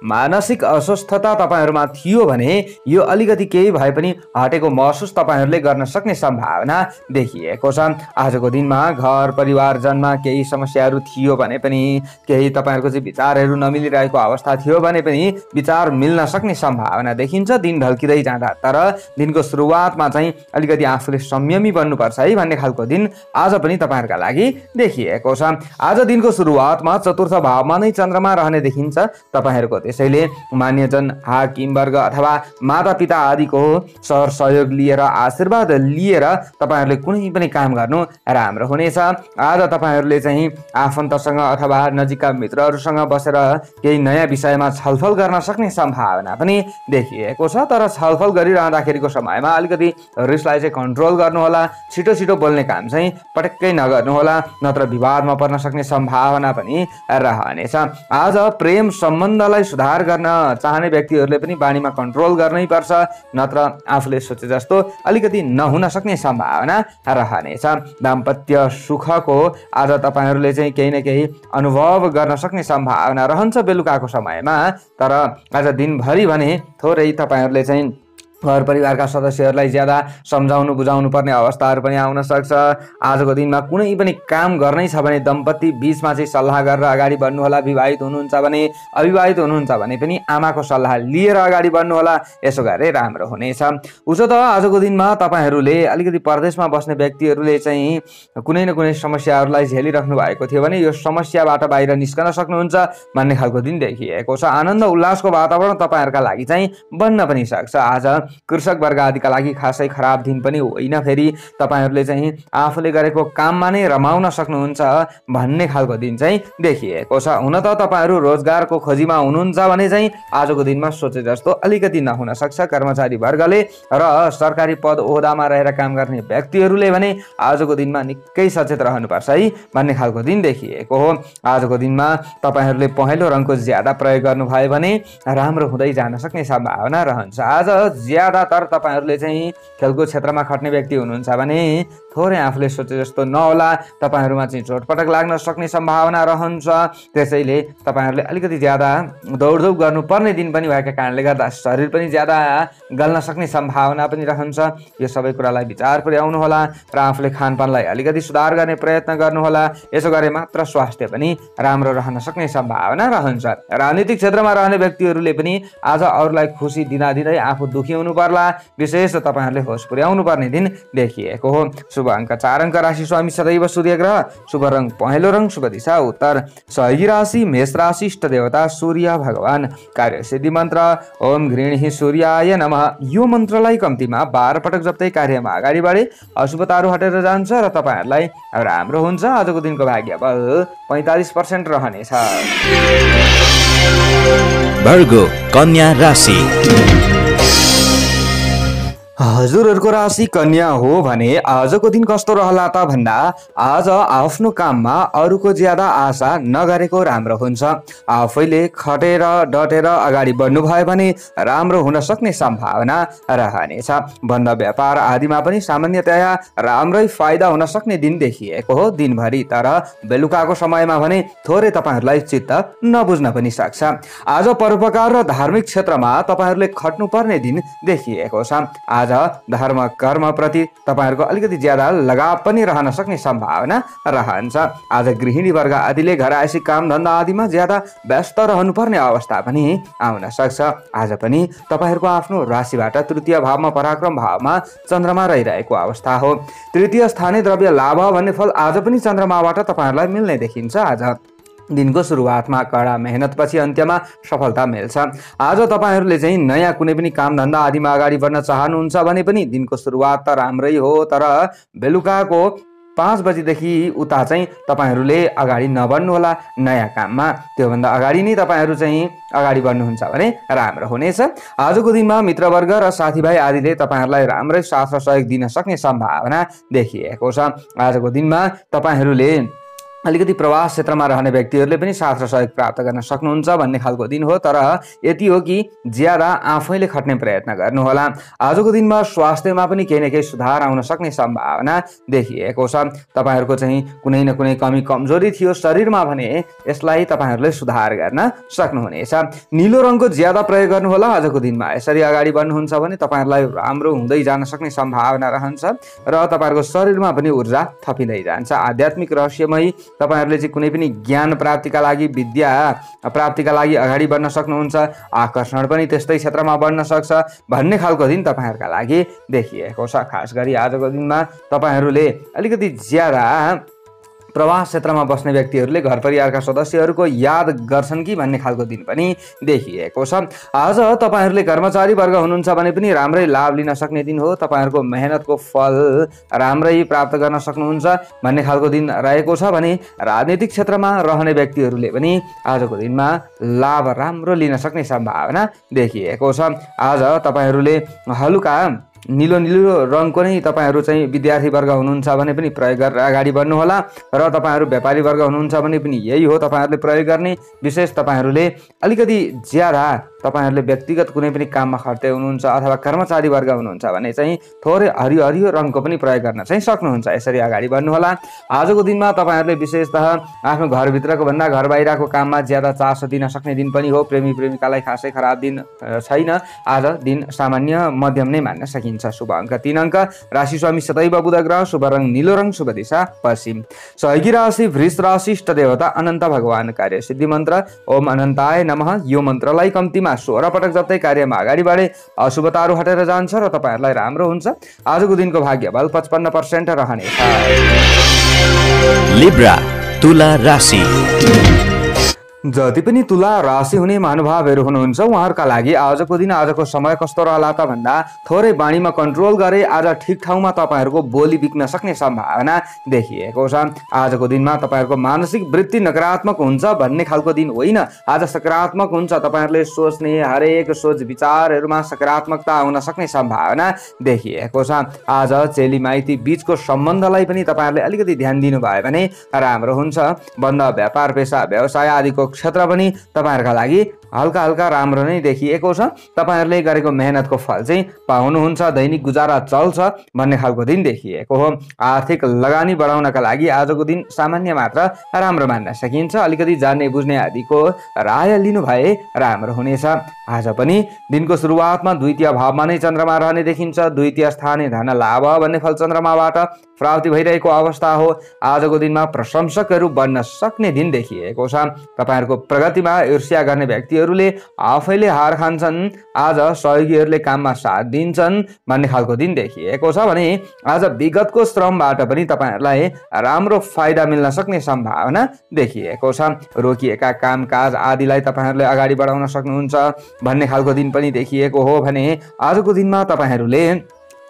मानसिक अस्वस्थता तपाईहरुमा थियो भने यो अलिकति केही भए पनि हटेको महसुस तपाईहरुले गर्न सक्ने सम्भावना देखिएको छ। आजको दिनमा घर परिवारजनमा केही समस्याहरू थियो भने पनि, केही तपाईहरुको चाहिँ विचारहरू नमिलिरहेको अवस्था थियो भने पनि विचार मिल्न सक्ने सम्भावना देखिन्छ दिन ढल्किँदै जाँदा। तर दिनको सुरुवातमा चाहिँ अलिकति आफूले संयमी बन्नुपर्छ है भन्ने खालको दिन आज पनि तपाईहरुका लागि देखिएको छ। आज दिनको सुरुवातमा चतुर्थ भावमा नै चन्द्रमा रहने देखिन्छ तपाईहरुको। त्यसैले मान्यजन, हाकिम वर्ग अथवा मातापिता आदिको सर सहयोग लिएर, आशीर्वाद लिएर तपाईहरुले कुनै पनि काम गर्नु राम्रो हुनेछ। आज तपाईहरुले चाहिँ आफन्तसँग अथवा नजिकका मित्रहरूसँग बसेर केही नयाँ विषयमा छलफल गर्न सक्ने सम्भावना पनि देखिएको छ। तर छलफल गरिरहँदाखेरिको समयमा अलिकति रिसलाई चाहिँ कन्ट्रोल गर्नुहोला। छिटो छिटो बोल्ने काम चाहिँ पटक्कै नगर्नुहोला, नत्र विवादमा पर्न सक्ने सम्भावना पनि रहनेछ। आज प्रेम सम्बन्धलाई सुधार गर्न चाहने व्यक्तिहरूले पनि बाणीमा कन्ट्रोल गर्नै पर्छ, नत्र आफूले सोचे जस्तो अलिकति नहुन सक्ने सम्भावना रहनेछ। दाम्पत्य सुखको आज तपाईहरुले चाहिँ केही न केही अनुभव गर्न सक्ने सम्भावना रहन्छ बेलुकाको समयमा। तर आज दिनभरि भने थोरै तपाईहरुले चाहिँ घर परिवारका सदस्यहरूलाई ज्यादा सम्झाउनु बुझाउनु पर्ने अवस्थाहरू पनि आउन सक्छ। आजको दिनमा कुनै पनि काम गर्नै छ भने दम्पति बीचमा चाहिँ सल्लाह गरेर अगाडि बढ्नुहोला। विवाहित हुनुहुन्छ भने, अविवाहित हुनुहुन्छ भने पनि आमाको सल्लाह लिएर अगाडि बढ्नुहोला। यसो गरे राम्रो हुनेछ। उसो त आजको दिनमा तपाईहरुले अलिकति परदेशमा बस्ने व्यक्तिहरूले चाहिँ कुनै न कुनै समस्याहरूलाई झेलिराख्नु भएको थियो भने यो समस्याबाट बाहिर निस्कन सक्नुहुन्छ भन्ने खालको दिन देखिएको छ। आनन्द उल्लासको वातावरण तपाईहरुका लागि चाहिँ बन्न पनि सक्छ। आज कृषक वर्ग आदिका लागि खासै खराब दिन पनि होइन। फेरि तपाईहरुले चाहिँ आफूले गरेको काममा नै रमाउन सक्नुहुन्छ भन्ने खालको दिन चाहिँ देखिएको छ। हुन त तपाईहरु रोजगारको खोजीमा हुनुहुन्छ भने चाहिँ आजको दिनमा सोचे जस्तो अलिकति नहुन सक्छ कर्मचारी वर्गले, र सरकारी पद ओहदामा रहेर काम गर्ने व्यक्तिहरूले भने आजको दिनमा निकै सचेत रहनुपर्छ है भन्ने खालको दिन देखिएको हो। आजको दिनमा तपाईहरुले पहेँलो रङको ज्यादा प्रयोग गर्नुभयो भने राम्रो हुँदै जान सक्ने सम्भावना रहन्छ। आज ज्यादातर तपाईहरुले चाहिँ खेलकुद क्षेत्रमा खट्ने व्यक्ति हुनुहुन्छ भने थोरै आफूले सोचे जस्तो नहोला, तपाईहरुमा चाहिँ चोटपटक लाग्न सक्ने सम्भावना रहन्छ। त्यसैले तपाईहरुले अलिकति ज्यादा दौडधुप गर्नुपर्ने दिन पनि भएका कारणले गर्दा शरीर पनि ज्यादा गल्न सक्ने सम्भावना पनि रहन्छ। यो सबै कुरालाई विचार पुर्याउनु होला र आफूले खानपानलाई अलिकति सुधार गर्ने प्रयत्न गर्नुहोला। यसो गरे मात्र स्वास्थ्य पनि राम्रो रहन सक्ने सम्भावना रहन्छ। राजनीतिक क्षेत्रमा रहने व्यक्तिहरूले पनि आज अरूलाई खुसी दिँदै आफू दुखी हुनु पर्ला। विशेष तपाईहरुले होस पुर्याउनु पर्ने दिन देखिएको हो। शुभ अङ्क 4 अङ्क, राशि स्वामी सदैव सूर्य ग्रह, शुभ रङ पहेँलो रङ, शुभ दिशा उत्तर, सहयोगी राशि मेष राशि, इष्ट देवता सूर्य भगवान, कार्य सिद्धि मन्त्र ओम गृह्णीहि सूर्याय नमः। यो मन्त्रलाई कम्तीमा 12 पटक जप्दै कार्यमा अगाडि बढे अशुभताहरू हटेर जान्छ र तपाईहरुलाई राम्रो हुन्छ। आजको दिनको भाग्य बल 45% रहनेछ। वर्गो कन्या राशि। हजुरहरूको राशि कन्या हो भने आजको दिन कस्तो रहला त भन्दा आज आफ्नो काममा अरूको ज्यादा आशा नगरेको राम्रो हुन्छ। आफैले खटेर डटेर अगाडि बढ्नु भयो भने राम्रो हुन सक्ने सम्भावना रहनेछ। बन्द व्यापार आदिमा पनि सामान्यतया राम्रै फाइदा हुन सक्ने दिन देखिएको हो दिनभरि। तर बेलुकाको समयमा भने थोरै तपाईहरुलाई चित्त नबुझ्न पनि सक्छ। आज परोपकार र धार्मिक क्षेत्रमा तपाईहरुले खट्नुपर्ने दिन देखिएको छ। आज धर्म कर्म प्रति तपाईहरुको अलिकति ज्यादा लगाव पनि रहन सक्ने सम्भावना रहन्छ। आज गृहिणी वर्ग आदिले घरायसी काम धन्दा आदिमा ज्यादा व्यस्त रहनुपर्ने अवस्था पनि आउन सक्छ। आज पनि तपाईहरुको आफ्नो राशिबाट तृतीय भावमा पराक्रम भावमा चन्द्रमा रहिरहेको अवस्था हो। तृतीय स्थानीय द्रव्य लाभ भन्ने फल आज पनि चन्द्रमाबाट तपाईहरुलाई मिल्ने देखिन्छ। आज दिनको सुरुवातमा कडा मेहनतपछि अन्त्यमा सफलता मिल्छ। आज तपाईहरुले चाहिँ नयाँ कुनै पनि काम धन्दा आदिमा अगाडि बढ्न चाहनुहुन्छ भने पनि दिनको सुरुवात त राम्रै हो, तर बेलुकाको 5 बजेदेखि उता चाहिँ तपाईहरुले अगाडि नबढ्नु होला नयाँ काममा। त्योभन्दा अगाडि नै तपाईहरु चाहिँ अगाडि बढ्नुहुन्छ भने राम्रो हुनेछ। आजको दिनमा मित्रवर्ग र साथीभाइ आदिले तपाईहरुलाई राम्रै साथ र सहयोग दिन सक्ने सम्भावना देखिएको छ। आजको दिनमा तपाईहरुले अलिकति प्रवास क्षेत्रमा रहने व्यक्तिहरूले पनि साथ र सहयोग प्राप्त गर्न सक्नुहुन्छ भन्ने खालको दिन हो। तर यति हो कि ज्यादा आफैले खट्ने प्रयत्न गर्नुहोला। आजको दिनमा स्वास्थ्यमा पनि केही न केही सुधार आउन सक्ने सम्भावना देखिएको छ। तपाईहरुको चाहिँ कुनै न कुनै कमी कमजोरी थियो शरीरमा भने यसलाई तपाईहरुले सुधार गर्न सक्नुहुनेछ। नीलो रङको ज्यादा प्रयोग गर्नुहोला आजको दिनमा। यसरी अगाडि बढ्नुहुन्छ भने तपाईहरुलाई राम्रो हुँदै जान सक्ने सम्भावना रहन्छ र तपाईहरुको शरीरमा पनि ऊर्जा थपिँदै जान्छ। आध्यात्मिक रहस्यमय तपाईहरुले चाहिँ कुनै पनि ज्ञान प्राप्तिका लागि विद्या प्राप्तिका लागि अगाडि बढ्न सक्नुहुन्छ। आकर्षण पनि त्यस्तै क्षेत्रमा बढ्न सक्छ भन्ने खालको दिन तपाईहरुका लागि देखिएको छ। खास गरी आजको दिनमा तपाईहरुले अलिकति ज्यादा प्रवास क्षेत्रमा बस्ने व्यक्तिहरूले घर परिवारका सदस्यहरूको याद गर्छन् कि भन्ने खालको दिन पनि देखिएको छ। आज तपाईहरुले कर्मचारी वर्ग हुनुहुन्छ भने पनि राम्रै लाभ लिन सक्ने दिन हो। तपाईहरुको मेहनतको फल राम्रै प्राप्त गर्न सक्नुहुन्छ भन्ने खालको दिन रहेको छ भने राजनीतिक क्षेत्रमा रहने व्यक्तिहरूले पनि आजको दिनमा लाभ राम्रो लिन सक्ने सम्भावना देखिएको छ। आज तपाईहरुले हलुका नीलो रङको नै तपाईहरु चाहिँ विद्यार्थी वर्ग हुनुहुन्छ भने पनि प्रयोग गरेर अगाडि बढ्नु होला र तपाईहरु व्यापारी वर्ग हुनुहुन्छ भने पनि यही हो तपाईहरुले प्रयोग गर्ने। विशेष तपाईहरुले अलिकति ज्यादा तपाईहरुले व्यक्तिगत कुनै पनि काममा खट्दै हुनुहुन्छ अथवा कर्मचारी वर्ग हुनुहुन्छ भने चाहिँ थोरै हरियो रङको पनि प्रयोग गर्न चाहिँ सक्नुहुन्छ। यसरी अगाडि बढ्नु होला। आजको दिनमा तपाईहरुले विशेषतः आफ्नो घरभित्रको भन्दा घर बाहिरको काममा ज्यादा चासो दिन सक्ने दिन पनि हो। प्रेमी प्रेमिकालाई खासै खराब दिन छैन। आज दिन सामान्य मध्यम नै मान्न सकिन्छ। शुभ अङ्क 3 अङ्क, राशि स्वामी सदैव बुध ग्रह, शुभ रङ नीलो रङ, शुभ दिशा पश्चिम, सहयोगी राशि वृष राशि, इष्ट देवता अनन्त भगवान, कार्य सिद्धि मन्त्र ओम अनन्ताय नमः। यो मन्त्रलाई कम्तीमा 16 पटक जप्दै कार्यमा अगाडि बढे अशुभताहरू हटेर जान्छ र तपाईहरुलाई राम्रो हुन्छ। आजको दिनको भाग्य बल 55% रहनेछ। लिब्रा तुला राशि। जति पनि तुला राशि हुने महानुभावहरू हुनुहुन्छ उहाँहरूका लागि आजको दिन आजको समय कस्तो रहला त भन्दा थोरै बाणीमा कन्ट्रोल गरे आज ठिक ठाउँमा तपाईहरुको बोली बिक्न सक्ने सम्भावना देखिएको छ। आजको दिनमा तपाईहरुको मानसिक वृत्ति नकारात्मक हुन्छ भन्ने खालको दिन होइन। आज सकारात्मक हुन्छ। तपाईहरुले सोच्ने हरेक सोच विचारहरुमा सकारात्मकता आउन सक्ने सम्भावना देखिएको छ। आज चेली माइती बीचको सम्बन्धलाई पनि तपाईहरुले अलिकति ध्यान दिनुभयो भने राम्रो हुन्छ। बन्द व्यापार पेशा व्यवसाय आदिको क्षेत्र पनि तपाईहरुका लागि हल्का हल्का राम्रो नै देखिएको छ। तपाईहरुले गरेको मेहनतको फल चाहिँ पाउनुहुन्छ, दैनिक गुजारा चल्छ भन्ने खालको दिन देखिएको हो। आर्थिक लगानी बढाउनका लागि आजको दिन सामान्य मात्र राम्रो मान्न सकिन्छ। अलिकति जान्ने बुझ्ने आदिको राय लिनु भए राम्रो हुनेछ। आज पनि दिनको सुरुवातमा द्वितीय भावमा नै चन्द्रमा रहने देखिन्छ। द्वितीय स्थाने धन लाभ भन्ने फल चन्द्रमाबाट प्राप्ति भइरहेको अवस्था हो। आजको दिनमा प्रशंसकहरू बन्न सक्ने दिन देखिएको छ। तपाईहरुको प्रगतिमा ईर्ष्या गर्ने व्यक्तिहरूले आफैले हार खान्छन्। आज सहयोगीहरूले काममा साथ दिन्छन् भन्ने खालको दिन देखिएको छ भने आज विगतको श्रमबाट पनि तपाईहरुलाई राम्रो फाइदा मिल्न सक्ने सम्भावना देखिएको छ। रोकिएका कामकाज आदिलाई तपाईहरुले अगाडि बढाउन सक्नुहुन्छ भन्ने खालको दिन पनि देखिएको हो भने आजको दिनमा तपाईहरुले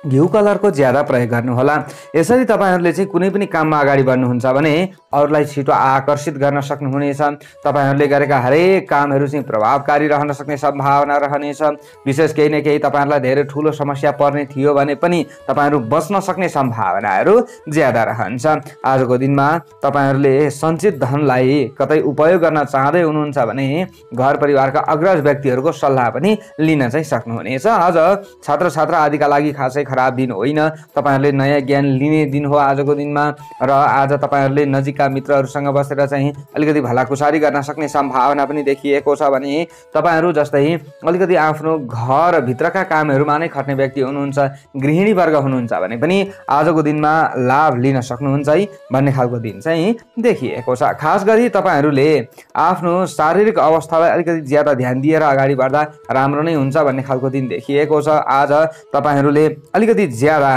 घिउ कलरको ज्यादा प्रयोग गर्नुहोला। यसरी तपाईहरुले चाहिँ कुनै पनि काममा अगाडि बढ्नुहुन्छ भने अरूलाई छिटो आकर्षित गर्न सक्नुहुनेछ। तपाईहरुले गरेका हरेक कामहरू चाहिँ प्रभावकारी रहन सक्ने सम्भावना रहनेछ। विशेष केही न केही तपाईहरुलाई धेरै ठूलो समस्या पर्ने थियो भने पनि तपाईहरु बच्न सक्ने सम्भावनाहरू ज्यादा रहन्छ। आजको दिनमा तपाईहरुले सञ्चित धनलाई कतै उपयोग गर्न चाहदै हुनुहुन्छ भने घर परिवारका अग्रज व्यक्तिहरूको सल्लाह पनि लिन चाहिँ सक्नुहुनेछ। आज छात्र छात्रा आदिका लागि खासै खराब दिन होइन। तपाईहरुले नयाँ ज्ञान लिने दिन हो आजको दिनमा र आज तपाईहरुले नजिकका मित्रहरूसँग बसेर चाहिँ अलिकति भलाकुसारी गर्न सक्ने सम्भावना पनि देखिएको छ भने तपाईहरु जस्तै अलिकति आफ्नो घर भित्रका कामहरुमा नै खट्ने व्यक्ति हुनुहुन्छ, गृहिणी वर्ग हुनुहुन्छ भने पनि आजको दिनमा लाभ लिन सक्नुहुन्छ है भन्ने खालको दिन चाहिँ देखिएको छ। खास गरी तपाईहरुले आफ्नो शारीरिक अवस्थालाई अलिकति ज्यादा ध्यान दिएर अगाडि बढ्दा राम्रो नै हुन्छ भन्ने खालको दिन देखिएको छ। आज तपाईहरुले अलिकति ज्यादा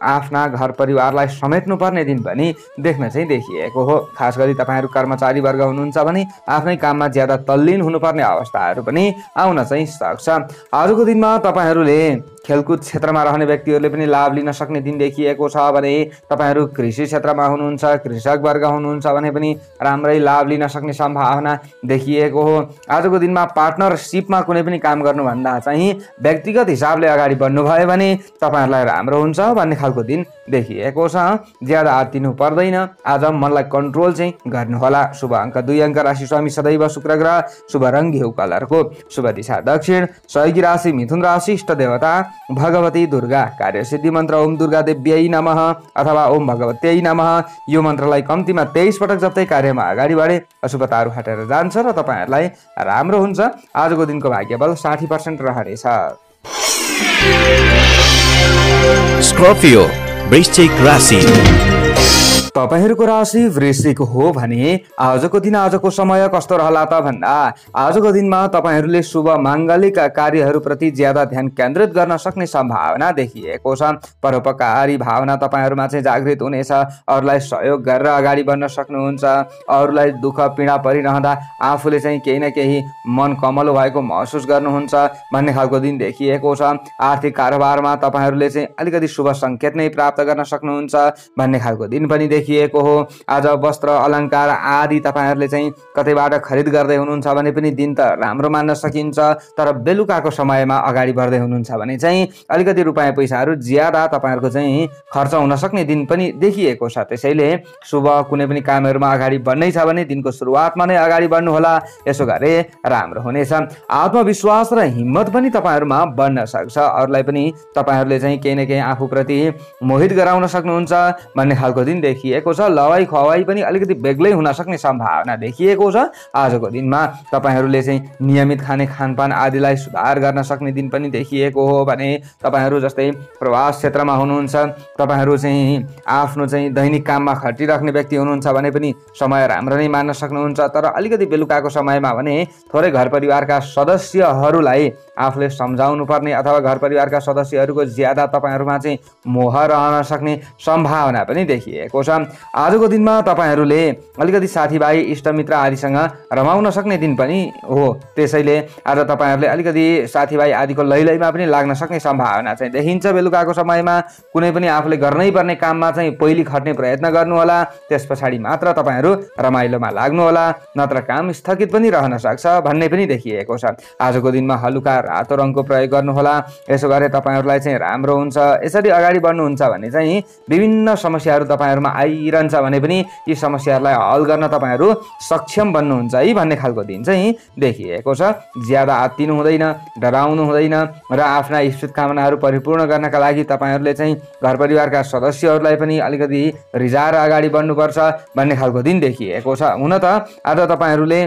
आफ्ना घर परिवारलाई समेट्नु पर्ने दिन पनि देख्न चाहिँ देखिएको हो। खास गरी तपाईहरु कर्मचारी वर्ग हुनुहुन्छ भने आफ्नै काममा ज्यादा तल्लीन हुनुपर्ने अवस्थाहरू पनि आउन चाहिँ सक्छ। आजको दिनमा तपाईहरुले खेलकुद क्षेत्रमा रहने व्यक्तिहरूले पनि लाभ लिन सक्ने दिन देखिएको छ भने तपाईहरु कृषि क्षेत्रमा हुनुहुन्छ, कृषक वर्ग हुनुहुन्छ भने पनि राम्रै लाभ लिन सक्ने सम्भावना देखिएको हो। आजको दिनमा पार्टनरशिपमा कुनै पनि काम गर्नुभन्दा चाहिँ व्यक्तिगत हिसाबले अगाडि बढ्नु भयो भने तपाईहरुलाई राम्रो हुन्छ भन्ने खालको दिन देखिएको छ। ज्यादा आत्तिनु पर्दैन। आज मनलाई कन्ट्रोल चाहिँ गर्नुहोला। शुभ अङ्क 2 अङ्क राशि स्वामी सदैव शुक्र ग्रह, शुभ रङ घिउ कलरको, शुभ दिशा दक्षिण, सहयोगी राशि मिथुन राशि, इष्ट देवता भगवती दुर्गा, कार्यसिद्धि मन्त्र ओम दुर्गा देव्यै नमः अथवा ओम भगवत्यै नमः। यो मन्त्रलाई कम्तीमा 23 पटक जप्दै कार्यमा अगाडि बढे अशुभताहरू हटेर जान्छ र तपाईहरुलाई राम्रो हुन्छ। आजको दिनको भाग्यबल 60% रहनेछ। स्कर्पियो वृश्चिक राशि। तपाईहरुको राशि वृश्चिक हो भने आजको दिन आजको समय कस्तो रहला त भन्दा आजको दिनमा तपाईहरुले शुभ मांगलिक कार्यहरुप्रति ज्यादा ध्यान केन्द्रित गर्न सक्ने सम्भावना देखिएको छ। परोपकारी भावना तपाईहरुमा चाहिँ जागृत हुनेछ। अरूलाई सहयोग गरेर अगाडि बढ्न सक्नुहुन्छ। अरूलाई दुःख पीडा परिरहँदा आफूले चाहिँ केही न केही मन कमलो भएको महसुस गर्नुहुन्छ भन्ने खालको दिन देखिएको छ। आर्थिक कारोबारमा तपाईहरुले चाहिँ अलिकति शुभ संकेत नै प्राप्त गर्न सक्नुहुन्छ भन्ने खालको दिन पनि देखिएको हो। आज वस्त्र अलङ्कार आदि तपाईहरुले चाहिँ कतैबाट खरिद गर्दै हुनुहुन्छ भने पनि दिन त राम्रो मान्न सकिन्छ। तर बेलुकाको समयमा अगाडि बढ्दै हुनुहुन्छ भने चाहिँ अलिकति रुपैयाँ पैसाहरू ज्यादा तपाईहरुको चाहिँ खर्च हुन सक्ने दिन पनि देखिएको छ। त्यसैले शुभ कुनै पनि कामहरुमा अगाडि बढ्नै छ भने दिनको सुरुवातमा नै अगाडि बढ्नु होला। यसो गरे राम्रो हुनेछ। आत्मविश्वास र हिम्मत पनि तपाईहरुमा बढ्न सक्छ। अरूलाई पनि तपाईहरुले चाहिँ केही न केही आफूप्रति मोहित गराउन सक्नुहुन्छ भन्ने खालको दिन देखिएको छ। लवाई खवाई पनि अलिकति बेग्लै हुन सक्ने सम्भावना देखिएको छ। आजको दिनमा तपाईहरुले चाहिँ नियमित खाने खानपान आदिलाई सुधार गर्न सक्ने दिन पनि देखिएको हो भने तपाईहरु जस्तै प्रवास क्षेत्रमा हुनुहुन्छ, तपाईहरु चाहिँ आफ्नो चाहिँ दैनिक काममा खटिराख्ने व्यक्ति हुनुहुन्छ भने पनि समय राम्रो नै मान्न सक्नुहुन्छ। तर अलिकति बेलुकाको समयमा भने थोरै घर परिवारका सदस्यहरूलाई आफूले सम्झाउनु पर्ने अथवा घर परिवारका सदस्यहरूको ज्यादा तपाईहरुमा चाहिँ मोह रहन सक्ने सम्भावना पनि देखिएको छ। आजको दिनमा तपाईहरुले अलिकति साथीभाइ इष्टमित्र आदिसँग रमाउन सक्ने दिन पनि हो। त्यसैले आज तपाईहरुले अलिकति साथीभाइ आदिको लैलैमा पनि लाग्न सक्ने सम्भावना चाहिँ देखिन्छ। बेलुकाको समयमा कुनै पनि आफूले गर्नै पर्ने काममा चाहिँ पहिली खट्ने प्रयत्न गर्नु होला। त्यसपछि मात्र तपाईहरु रमाइलोमा लाग्नु होला, नत्र काम स्थगित पनि रहन सक्छ भन्ने पनि देखिएको छ। आजको दिनमा हलुका रातो रङको प्रयोग गर्नु होला। यसो गरे तपाईहरुलाई चाहिँ राम्रो हुन्छ। यसरी अगाडि बढ्नुहुन्छ भने चाहिँ विभिन्न समस्याहरू तपाईहरुमा आइरहन्छ भने पनि यी समस्याहरूलाई हल गर्न तपाईहरू सक्षम बन्नुहुन्छ है भन्ने खालको दिन चाहिँ देखिएको छ। ज्यादा आत्तिनु हुँदैन, डराउनु हुँदैन र आफ्ना इष्ट कामनाहरू परिपूर्ण गर्नका लागि तपाईहरूले चाहिँ घर परिवारका सदस्यहरूलाई पनि अलिकति रिझाएर अगाडि बढ्नुपर्छ भन्ने खालको दिन देखिएको छ। हुन त आज तपाईहरूले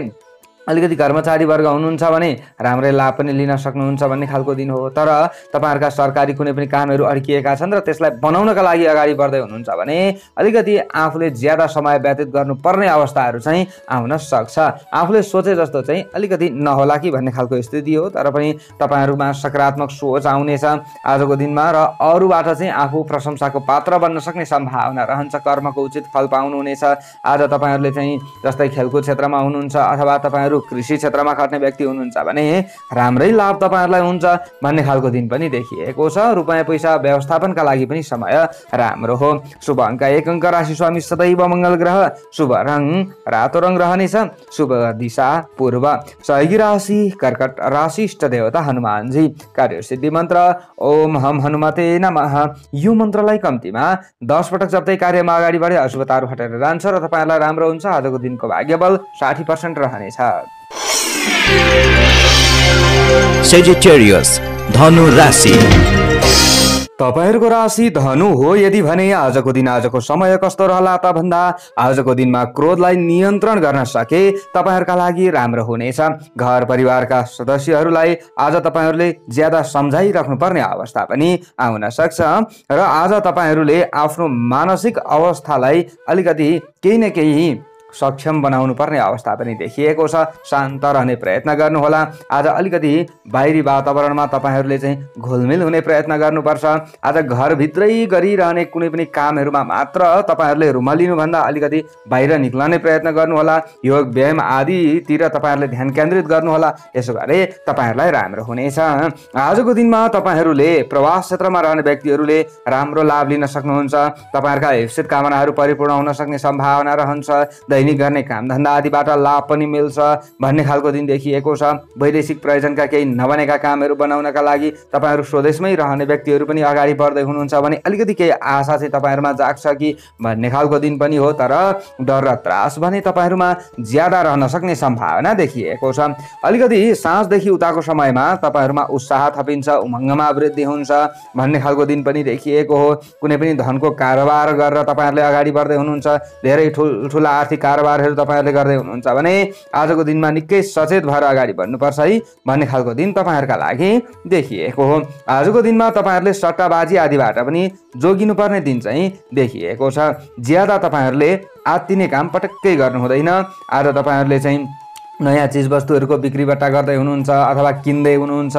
अलिकति कर्मचारी वर्ग हुनुहुन्छ भने राम्रै लाभ पनि लिन सक्नुहुन्छ भन्ने खालको दिन हो। तर तपाईहरुका सरकारी कुनै पनि कामहरू अड्किएका छन् र त्यसलाई बनाउनका लागि अगाडि बढ्दै हुनुहुन्छ भने अलिकति आफूले ज्यादा समय व्यतीत गर्नुपर्ने अवस्थाहरू चाहिँ आउन सक्छ। आफूले सोचे जस्तो चाहिँ अलिकति नहोला कि भन्ने खालको स्थिति हो। तर पनि तपाईहरुमा सकारात्मक सोच आउनेछ आजको दिनमा र अरूबाट चाहिँ आफू प्रशंसाको पात्र बन्न सक्ने सम्भावना रहन्छ। कर्मको उचित फल पाउनुहुनेछ। आज तपाईहरुले चाहिँ जस्तै खेलकुद क्षेत्रमा हुनुहुन्छ अथवा तपाईहरु कृषि क्षेत्रमा खट्ने व्यक्ति हुनुहुन्छ भने राम्रै लाभ तपाईहरुलाई हुन्छ भन्ने खालको दिन पनि देखिएको छ। रुपैयाँ पैसा व्यवस्थापनका लागि पनि समय राम्रो हो। शुभ अंक 1 अंक राशि स्वामी सदैव मंगल ग्रह। शुभ रंग रातो रंग रहनेछ। शुभ दिशा पूर्व। सहयोगी राशि कर्कट राशि। इष्ट देवता हनुमान जी। कार्य सिद्धि मन्त्र ओम हम हनुमते नमः। यो मन्त्रलाई कम्तीमा 10 पटक जप्दै कार्यमा अगाडि बढे अशुभताहरू हटेर जान्छ र तपाईहरुलाई राम्रो हुन्छ। आजको दिनको भाग्यबल 60% रहनेछ। सेजिटेरियस धनु राशि। तपाईहरुको राशि धनु हो यदि भने आजको दिन आजको समय कस्तो रहला त भन्दा आजको दिनमा क्रोधलाई नियन्त्रण गर्न सके तपाईहरुका लागि राम्रो हुनेछ। घर परिवारका सदस्यहरूलाई आज तपाईहरुले ज्यादा सम्झाइराख्नु पर्ने अवस्था पनि आउन सक्छ र आज तपाईहरुले आफ्नो मानसिक अवस्थालाई अलिकति केही न केही सक्षम बनाउनु पर्ने अवस्था पनि देखिएको छ। शान्त रहने प्रयत्न गर्नुहोला। आज अलिकति बाहिरी वातावरणमा तपाईहरुले चाहिँ घुलमिल हुने प्रयत्न गर्नुपर्छ। आज घरभित्रै गरिरहने कुनै पनि कामहरुमा मात्र तपाईहरुले रुमलिनु भन्दा अलिकति बाहिर निक्लने प्रयत्न गर्नुहोला। योग व्यायाम आदितिर तपाईहरुले ध्यान केन्द्रित गर्नुहोला। यसो गरे तपाईहरुलाई राम्रो हुनेछ। आजको दिनमा तपाईहरुले प्रवास क्षेत्रमा रहने व्यक्तिहरुले राम्रो लाभ लिन सक्नुहुन्छ। तपाईहरुका इष्ट कामनाहरू परिपूर्ण हुन सक्ने सम्भावना रहन्छ। दैनिक गर्ने काम धन्दा आदिबाट लाभ पनि मिल्छ भन्ने खालको दिन देखिएको छ। वैदेशिक प्रयोजनका केही नबनेका कामहरू बनाउनका लागि तपाईहरु स्वदेशमै रहने व्यक्तिहरू पनि अगाडि बढ्दै हुनुहुन्छ भने अलिकति केही आशा चाहिँ तपाईहरुमा जाग्छ कि भन्ने खालको दिन पनि हो। तर डर र त्रास भने तपाईहरुमा ज्यादा रहन सक्ने सम्भावना देखिएको छ। अलिकति साँझदेखि उताको समयमा तपाईहरुमा उत्साह थपिन्छ, उमङ्गमा वृद्धि हुन्छ भन्ने खालको दिन पनि देखिएको हो। कुनै पनि धनको कारोबार गरेर तपाईहरुले अगाडि बढ्दै हुनुहुन्छ। धेरै ठुला आर्थिक कारोबारहरू तपाईहरुले गर्दै हुनुहुन्छ भने आजको दिनमा निकै सचेत भएर अगाडि बढ्नुपर्छ है भन्ने खालको दिन तपाईहरुका लागि देखिएको हो। आजको दिनमा तपाईहरुले सट्टाबाजी आदिबाट पनि जोगिनुपर्ने दिन चाहिँ देखिएको छ। ज्यादा तपाईहरुले आत्तिने काम पटक्कै गर्नु हुँदैन। आज तपाईहरुले चाहिँ नयाँ चीज वस्तुहरूको बिक्रीबट्टा गर्दै हुनुहुन्छ अथवा किन्दै हुनुहुन्छ,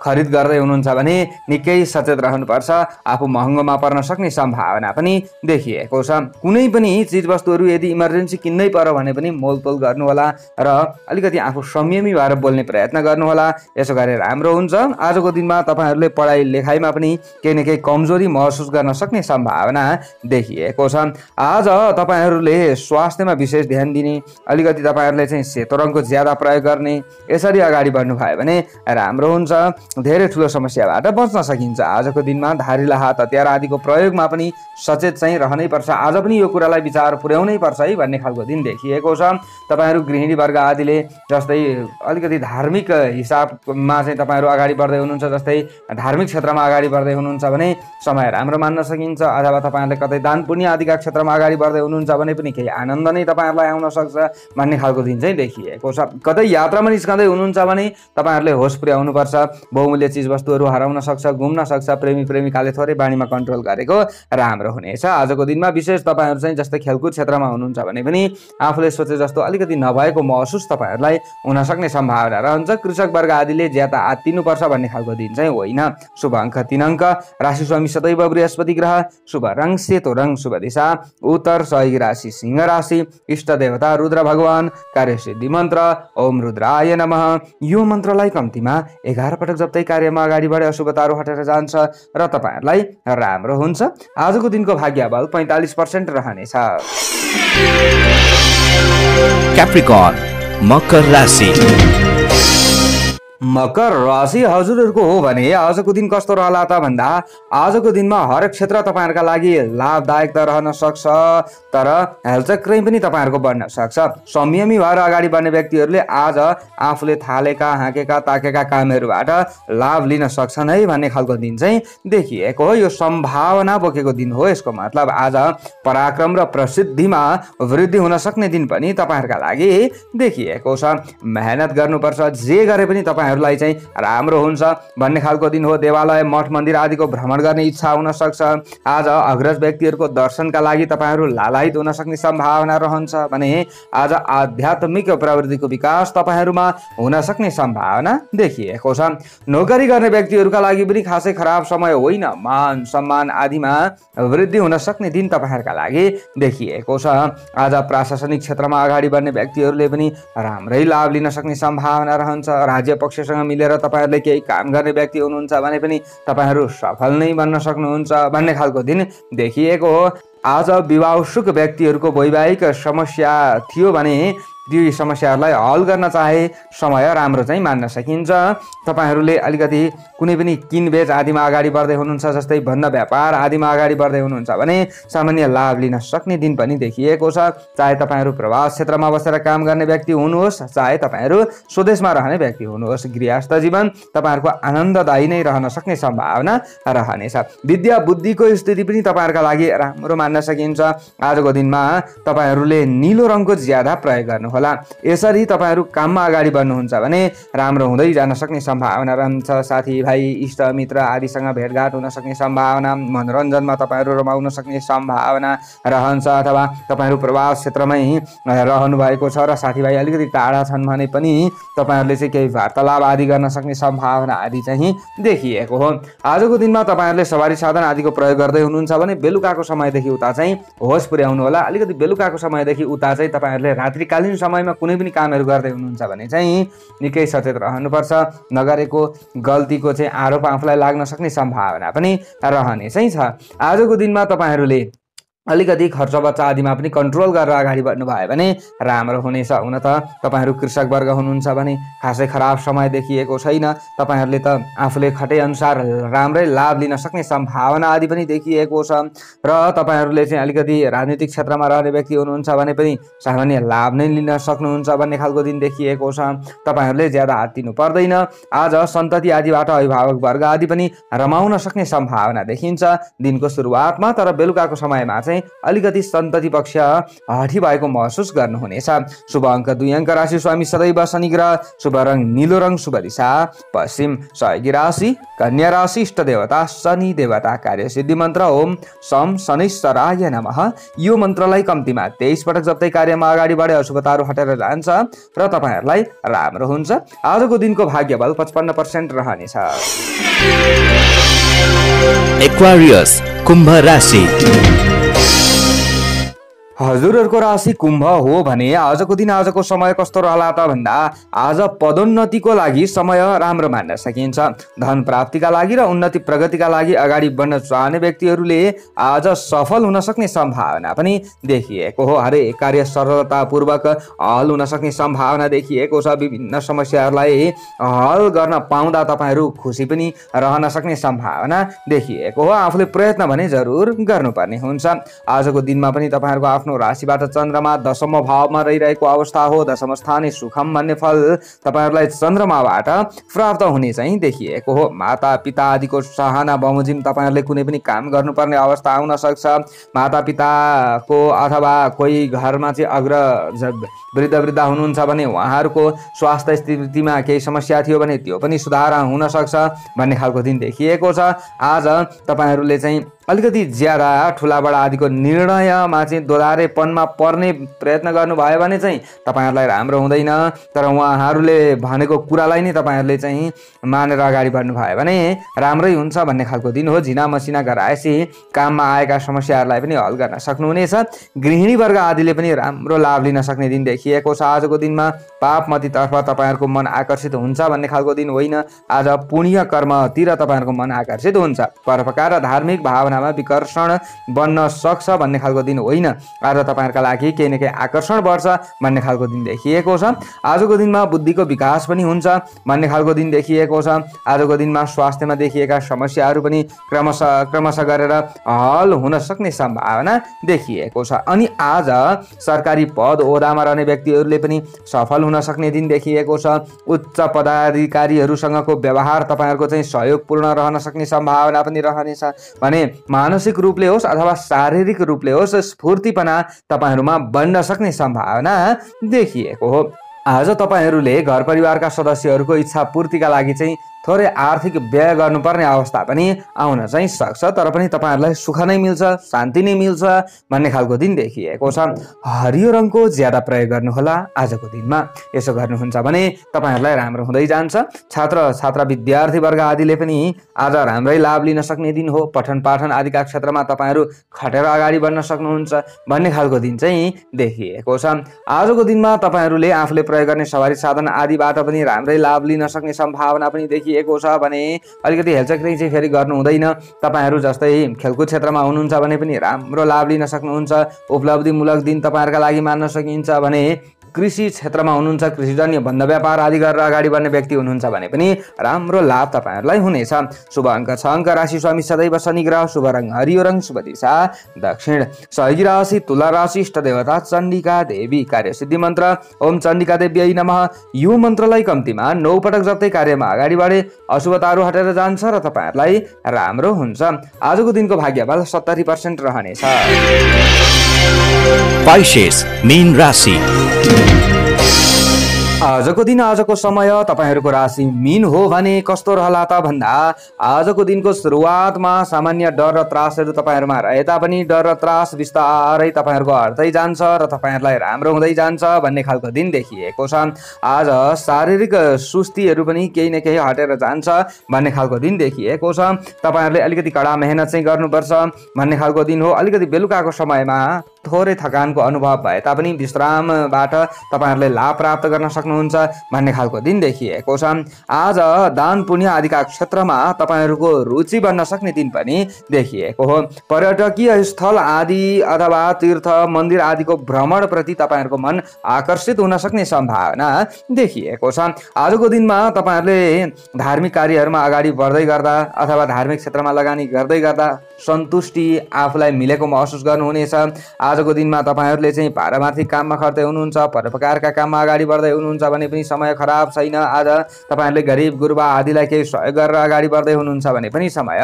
खरिद गर्दै हुनुहुन्छ भने निकै सचेत रहनुपर्छ। आफू महँगोमा पर्न सक्ने सम्भावना पनि देखिएको छ। कुनै पनि चीज वस्तुहरू यदि इमर्जेन्सी किन्नै पर्यो भने पनि मोलतोल गर्नुहोला र अलिकति आफू संयमी भएर बोल्ने प्रयत्न गर्नुहोला। यसो गरे राम्रो हुन्छ। आजको दिनमा तपाईहरुले पढाइ लेखाइमा पनि केही न केही कमजोरी महसुस गर्न सक्ने सम्भावना देखिएको छ। आज तपाईहरुले स्वास्थ्यमा विशेष ध्यान दिने, अलिकति तपाईहरुले चाहिँ सेतो रङको ज्यादा प्रयोग गर्ने, यसरी अगाडि बढ्नु भयो भने राम्रो हुन्छ। धेरै ठुलो समस्याबाट बच्न सकिन्छ। आजको दिनमा धारिला हात हतियार आदिको प्रयोगमा पनि सचेत चाहिँ रहनै पर्छ। आज पनि यो कुरालाई विचार पुर्याउनै पर्छ है भन्ने खालको दिन देखिएको छ। तपाईहरु गृहिणी वर्ग आदिले जस्तै अलिकति धार्मिक हिसाबमा चाहिँ तपाईहरु अगाडि बढ्दै हुनुहुन्छ, जस्तै धार्मिक क्षेत्रमा अगाडि बढ्दै हुनुहुन्छ भने समय राम्रो मान्न सकिन्छ। अथवा तपाईहरुले कतै दान पुण्य आदिका क्षेत्रमा अगाडि बढ्दै हुनुहुन्छ भने पनि केही आनन्द नै तपाईहरुलाई आउन सक्छ भन्ने खालको दिन चाहिँ देखिएको छ। कतै यात्रामा निस्कँदै हुनुहुन्छ भने तपाईहरुले होस पुर्याउनु पर्छ। बहुमूल्य चीज वस्तुहरू हराउन सक्छ, घुम्न सक्छ। प्रेमी प्रेमिकाले थोरै बानीमा कन्ट्रोल गरेको राम्रो हुनेछ। आजको दिनमा विशेष तपाईहरु चाहिँ जस्तै खेलकुद क्षेत्रमा हुनुहुन्छ भने पनि आफूले सोचे जस्तो अलिकति नभएको महसुस तपाईहरुलाई हुन सक्ने सम्भावना रहन्छ। कृषक वर्ग आदिले ज्यादा आत्तिनु पर्छ भन्ने खालको दिन चाहिँ होइन। शुभ अंक 3 अंक राशि स्वामी सदैव बृहस्पति ग्रह। शुभ रंग सेतो रंग। शुभ दिशा उत्तर। सहयोगी राशि सिंह राशि। इष्ट देवता रुद्र भगवान। कार्य सिद्धि मन्त्र ओम रुद्राय नमः। यो मन्त्रलाई कम्तीमा 11 पटक जप्दै कार्यमा अगाडि बढे अशुभताहरू हटेर जान्छ र तपाईहरुलाई राम्रो हुन्छ। आजको दिनको भाग्यबल 45% रहनेछ। क्याप्रिकर्न मकर राशि। मकर राशि हजुरहरूको हो भने आजको दिन कस्तो रहला त भन्दा आजको दिनमा हरेक क्षेत्र तपाईँहरूका लागि लाभदायक त रहन सक्छ, तर हेलचक्रै पनि तपाईँहरूको बढ्न सक्छ। संयमी भएर अगाडि बढ्ने व्यक्तिहरूले आज आफूले थालेका हाँकेका ताकेका कामहरूबाट लाभ लिन सक्छन् है भन्ने खालको दिन चाहिँ देखिएको हो। यो सम्भावना बोकेको दिन हो। यसको मतलब आज पराक्रम र प्रसिद्धिमा वृद्धि हुन सक्ने दिन पनि तपाईँहरूका लागि देखिएको छ। मेहनत गर्नुपर्छ, जे गरे पनि हरूलाई चाहिँ राम्रो हुन्छ भन्ने खालको दिन हो। देवालय मठ मन्दिर आदिको भ्रमण गर्ने इच्छा हुन सक्छ। आज अग्रज व्यक्तिहरूको दर्शनका लागि तपाईँहरू लालायित हुन सक्ने सम्भावना रहन्छ भने आज आध्यात्मिक प्रवृत्तिको विकास तपाईँहरूमा हुन सक्ने सम्भावना देखिएको छ। नोकरी गर्ने व्यक्तिहरूका लागि पनि खासै खराब समय होइन। मान सम्मान आदिमा वृद्धि हुन सक्ने दिन तपाईँहरूका लागि देखिएको छ। आज प्रशासनिक क्षेत्रमा अगाडि बढ्ने व्यक्तिहरूले पनि राम्रै लाभ लिन सक्ने सम्भावना रहन्छ। राज्य पक्षसँग मिलेर तपाईहरुले केही काम गर्ने व्यक्ति हुनुहुन्छ भने पनि तपाईहरु सफल नै बन्न सक्नुहुन्छ भन्ने खालको दिन देखिएको हो। आज विवाहोत्सुक व्यक्तिहरूको वैवाहिक समस्या थियो भने ती समस्याहरूलाई हल गर्न चाहे समय राम्रो चाहिँ मान्न सकिन्छ। तपाईहरुले अलिकति कुनै पनि किनबेच आदिमा अगाडि बढ्दै हुनुहुन्छ, जस्तै भन्न व्यापार आदिमा अगाडि बढ्दै हुनुहुन्छ भने सामान्य लाभ लिन सक्ने दिन पनि देखिएको छ। चाहे तपाईहरु प्रवास क्षेत्रमा बसेर काम गर्ने व्यक्ति हुनुहोस्, चाहे तपाईहरु स्वदेशमा रहने व्यक्ति हुनुहोस्, गृहस्थ जीवन तपाईहरुको आनन्ददायी नै रहन सक्ने सम्भावना रहनेछ। विद्या बुद्धिको स्थिति पनि तपाईहरुका लागि राम्रो मान्न सकिन्छ। आजको दिनमा तपाईहरुले नीलो रङको ज्यादा प्रयोग गर्नु होला। यसरी तपाईहरु काममा अगाडि बढ्नुहुन्छ भने राम्रो हुँदै जान सक्ने सम्भावना रहन्छ। साथीभाइ इष्ट मित्र आदिसँग भेटघाट हुन सक्ने सम्भावना, मनोरञ्जनमा तपाईहरु रमाउन सक्ने सम्भावना रहन्छ। अथवा तपाईहरु प्रवास क्षेत्रमै रहनु भएको छ र साथीभाइ अलिकति टाढा छन् भने पनि तपाईहरुले चाहिँ केही वार्तालाप आदि गर्न सक्ने सम्भावना आदि चाहिँ देखिएको हो। आजको दिनमा तपाईहरुले सवारी साधन आदिको प्रयोग गर्दै हुनुहुन्छ भने बेलुकाको समयदेखि उता चाहिँ होस पुर्याउनु होला। अलिकति बेलुकाको समयदेखि उता चाहिँ तपाईहरुले रात्रिकालीन समयमा कुनै पनि कामहरू गर्दै हुनुहुन्छ भने चाहिँ निकै सचेत रहनुपर्छ। नगरेको गल्तीको चाहिँ आरोप आफूलाई लाग्न सक्ने सम्भावना पनि रहने चाहिँ छ। आजको दिनमा तपाईहरुले अलिकति खर्च बच्चा आदिमा पनि कन्ट्रोल गरेर अगाडि बढ्नु भयो भने राम्रो हुनेछ। हुन त तपाईहरु कृषक वर्ग हुनुहुन्छ भने खासै खराब समय देखिएको छैन। तपाईहरुले त आफूले खटे अनुसार राम्रै लाभ लिन सक्ने सम्भावना आदि पनि देखिएको छ। र तपाईहरुले चाहिँ अलिकति राजनीतिक क्षेत्रमा रहने व्यक्ति हुनुहुन्छ भने पनि सामान्य लाभ नै लिन सक्नुहुन्छ भन्ने खालको दिन देखिएको छ। तपाईहरुले ज्यादा हात दिनु पर्दैन। आज सन्तति आदिबाट अभिभावक वर्ग आदि पनि रमाउन सक्ने सम्भावना देखिन्छ दिनको सुरुवातमा, तर बेलुकाको समयमा चाहिँ अलिकति सन्तति पक्ष हठी भएको महसुस गर्नुहुनेछ। शुभ अङ्क 2 अङ्क, राशि स्वामी सदैव शनि ग्रह, शुभ रङ नीलो रङ, शुभ दिशा पश्चिम, सहयोगी राशि कन्या राशि, इष्ट देवता शनि देवता, कार्य सिद्धि मन्त्र ओम सम शनिश्चराय नमः। यो मन्त्रलाई कम्तीमा 23 पटक जप्दै कार्यमा अगाडि बढे अशुभताहरू हटेर जान्छ र तपाईहरुलाई राम्रो हुन्छ। आजको दिनको भाग्यबल 55% रहनेछ। एक्वारियस कुम्भ राशि। हजुरहरूको राशि कुम्भ हो भने आजको दिन आजको समय कस्तो रहला त भन्दा आज पदोन्नतिको लागि समय राम्रो मान्न सकिन्छ। धन प्राप्तिका लागि र उन्नति प्रगतिका लागि अगाडि बढ्न चाहने व्यक्तिहरूले आज सफल हुन सक्ने सम्भावना पनि देखिएको हो। हरेक कार्य सरलतापूर्वक हल हुन सक्ने सम्भावना देखिएको छ। विभिन्न समस्याहरूलाई हल गर्न पाउँदा तपाईहरू खुसी पनि रहन सक्ने सम्भावना देखिएको हो। आफूले प्रयत्न भने जरुर गर्नुपर्ने हुन्छ। आजको दिनमा पनि तपाईहरूको राशिबाट चन्द्रमा दशम भावमा रहिरहेको अवस्था हो। दशम स्थाने सुखम भन्ने फल तपाईहरुलाई चन्द्रमाबाट प्राप्त हुने चाहिँ देखिएको हो। माता पिता आदिको सहाना बमोजिम तपाईहरुले कुनै पनि काम गर्नुपर्ने अवस्था आउन सक्छ। माता पिताको अथवा कोही घरमा चाहिँ अग्रज वृद्ध हुनुहुन्छ भने उहाँहरूको स्वास्थ्य स्थितिमा केही समस्या थियो भने त्यो पनि सुधार हुन सक्छ भन्ने खालको दिन देखिएको छ। आज तपाईहरुले चाहिँ अलिकति ज्यादा ठुलाबडा आदिको निर्णयमा चाहिँ दोधारेपनमा पर्ने प्रयत्न गर्नुभयो भने चाहिँ तपाईहरुलाई राम्रो हुँदैन। तर उहाँहरूले भनेको कुरालाई नै तपाईहरुले चाहिँ मानेर अगाडि बढ्नु भयो भने राम्रै हुन्छ भन्ने खालको दिन हो। झिना मसिना गराएपछि काममा आएका समस्याहरूलाई पनि हल गर्न सक्नुहुनेछ। गृहिणी वर्ग आदिले पनि राम्रो लाभ लिन सक्ने दिन देखिएको छ। आजको दिनमा पापमतीतर्फ तपाईहरुको मन आकर्षित हुन्छ भन्ने खालको दिन होइन। आज पुण्य कर्मतिर तपाईहरुको मन आकर्षित हुन्छ। परोपकार र धार्मिक भावना सम्झनामा विकर्षण बन्न सक्छ भन्ने खालको दिन होइन। आज तपाईँहरूका लागि केही न केही आकर्षण बढ्छ भन्ने खालको दिन देखिएको छ। आजको दिनमा बुद्धिको विकास पनि हुन्छ भन्ने खालको दिन देखिएको छ। आजको दिनमा स्वास्थ्यमा देखिएका समस्याहरू पनि क्रमशः गरेर हल हुन सक्ने सम्भावना देखिएको छ। अनि आज सरकारी पद ओहदामा रहने व्यक्तिहरूले पनि सफल हुन सक्ने दिन देखिएको छ। उच्च पदाधिकारीहरूसँगको व्यवहार तपाईँहरूको चाहिँ सहयोगपूर्ण रहन सक्ने सम्भावना पनि रहनेछ भने मानसिक रूपले होस् अथवा शारीरिक रूपले होस् स्फूर्तिपना तपाईँहरूमा बन्न सक्ने सम्भावना देखिएको हो। आज तपाईँहरूले घर परिवारका सदस्यहरूको इच्छा पूर्तिका लागि चाहिँ थोरै आर्थिक व्यय गर्नुपर्ने अवस्था पनि आउन चाहिँ सक्छ, तर पनि तपाईँहरूलाई सुख नै मिल्छ, शान्ति नै मिल्छ भन्ने खालको दिन देखिएको छ। हरियो रङको ज्यादा प्रयोग गर्नुहोला आजको दिनमा। यसो गर्नुहुन्छ भने तपाईँहरूलाई राम्रो हुँदै जान्छ। छात्र छात्रा विद्यार्थी वर्ग आदिले पनि आज राम्रै लाभ लिन सक्ने दिन हो। पठन पाठन आदिका क्षेत्रमा तपाईँहरू खटेर अगाडि बढ्न सक्नुहुन्छ भन्ने खालको दिन चाहिँ देखिएको छ। आजको दिनमा तपाईँहरूले आफूले प्रयोग गर्ने सवारी साधन आदिबाट पनि राम्रै लाभ लिन सक्ने सम्भावना पनि देखिएको छ भने अलिकति हेलचक्री चाहिँ फेरि गर्नु हुँदैन। तपाईँहरू जस्तै खेलकुद क्षेत्रमा हुनुहुन्छ भने पनि राम्रो लाभ लिन सक्नुहुन्छ। उपलब्धिमूलक दिन तपाईँहरूका लागि मान्न सकिन्छ भने कृषि क्षेत्रमा हुनुहुन्छ, कृषिजन्य बन्द व्यापार आदि गरेर अगाडि बढ्ने व्यक्ति हुनुहुन्छ भने पनि राम्रो लाभ तपाईँहरूलाई हुनेछ। शुभ अङ्क 6 अङ्क, राशि स्वामी सदैव शनि ग्रह, शुभ रङ हरियो रङ, शुभ दिशा दक्षिण, सहयोगी राशि तुला राशि, इष्ट देवता चण्डिका देवी, कार्यसिद्धि मन्त्र ओम चण्डिका देव्यै नमः। यो मन्त्रलाई कम्तीमा 9 पटक जप्दै कार्यमा अगाडि बढे अशुभताहरू हटेर जान्छ र तपाईँहरूलाई राम्रो हुन्छ। आजको दिनको भाग्यबल 70% रहनेछ। पाइसेस मीन राशि। आजको दिन आजको समय तपाईहरूको राशि मीन हो भने कस्तो रहला त भन्दा आजको दिनको सुरुवातमा सामान्य डर र त्रासहरू तपाईहरुमा रहे तापनि डर र त्रास बिस्तारै तपाईहरुको हट्दै जान्छ र तपाईहरुलाई राम्रो हुँदै जान्छ भन्ने खालको दिन देखिएको छ। आज शारीरिक सुस्तीहरू पनि केही न केही हटेर जान्छ भन्ने खालको दिन देखिएको छ। तपाईहरुले अलिकति कडा मेहनत चाहिँ गर्नुपर्छ भन्ने खालको दिन हो। अलिकति बेलुकाको समयमा थोरै थकानको अनुभव भए तापनि विश्रामबाट तपाईहरुले लाभ प्राप्त गर्न सक्नुहुन्छ भन्ने खालको दिन देखिएको छ। आज दान पुण्य आदिका क्षेत्रमा तपाईहरुको रुचि बन्न सक्ने दिन पनि देखिएको हो। पर्यटकीय स्थल आदि अथवा तीर्थ मन्दिर आदिको भ्रमण प्रति तपाईहरुको मन आकर्षित हुन सक्ने सम्भावना देखिएको छ। आजको दिनमा तपाईहरुले धार्मिक कार्यहरूमा अगाडि बढ्दै गर्दा अथवा धार्मिक क्षेत्रमा लगानी गर्दै गर्दा सन्तुष्टि आफूलाई मिलेको महसुस गर्नुहुनेछ। आजको दिनमा तपाईहरुले चाहिँ पारमार्थिक काममा खर्दै हुनुहुन्छ, परोपकारका काममा अगाडि बढ्दै हुनुहुन्छ भने पनि समय खराब छैन। आज तपाईहरुले गरिब गुरुबा आदिलाई केही सहयोग गरेर अगाडि बढ्दै हुनुहुन्छ भने पनि समय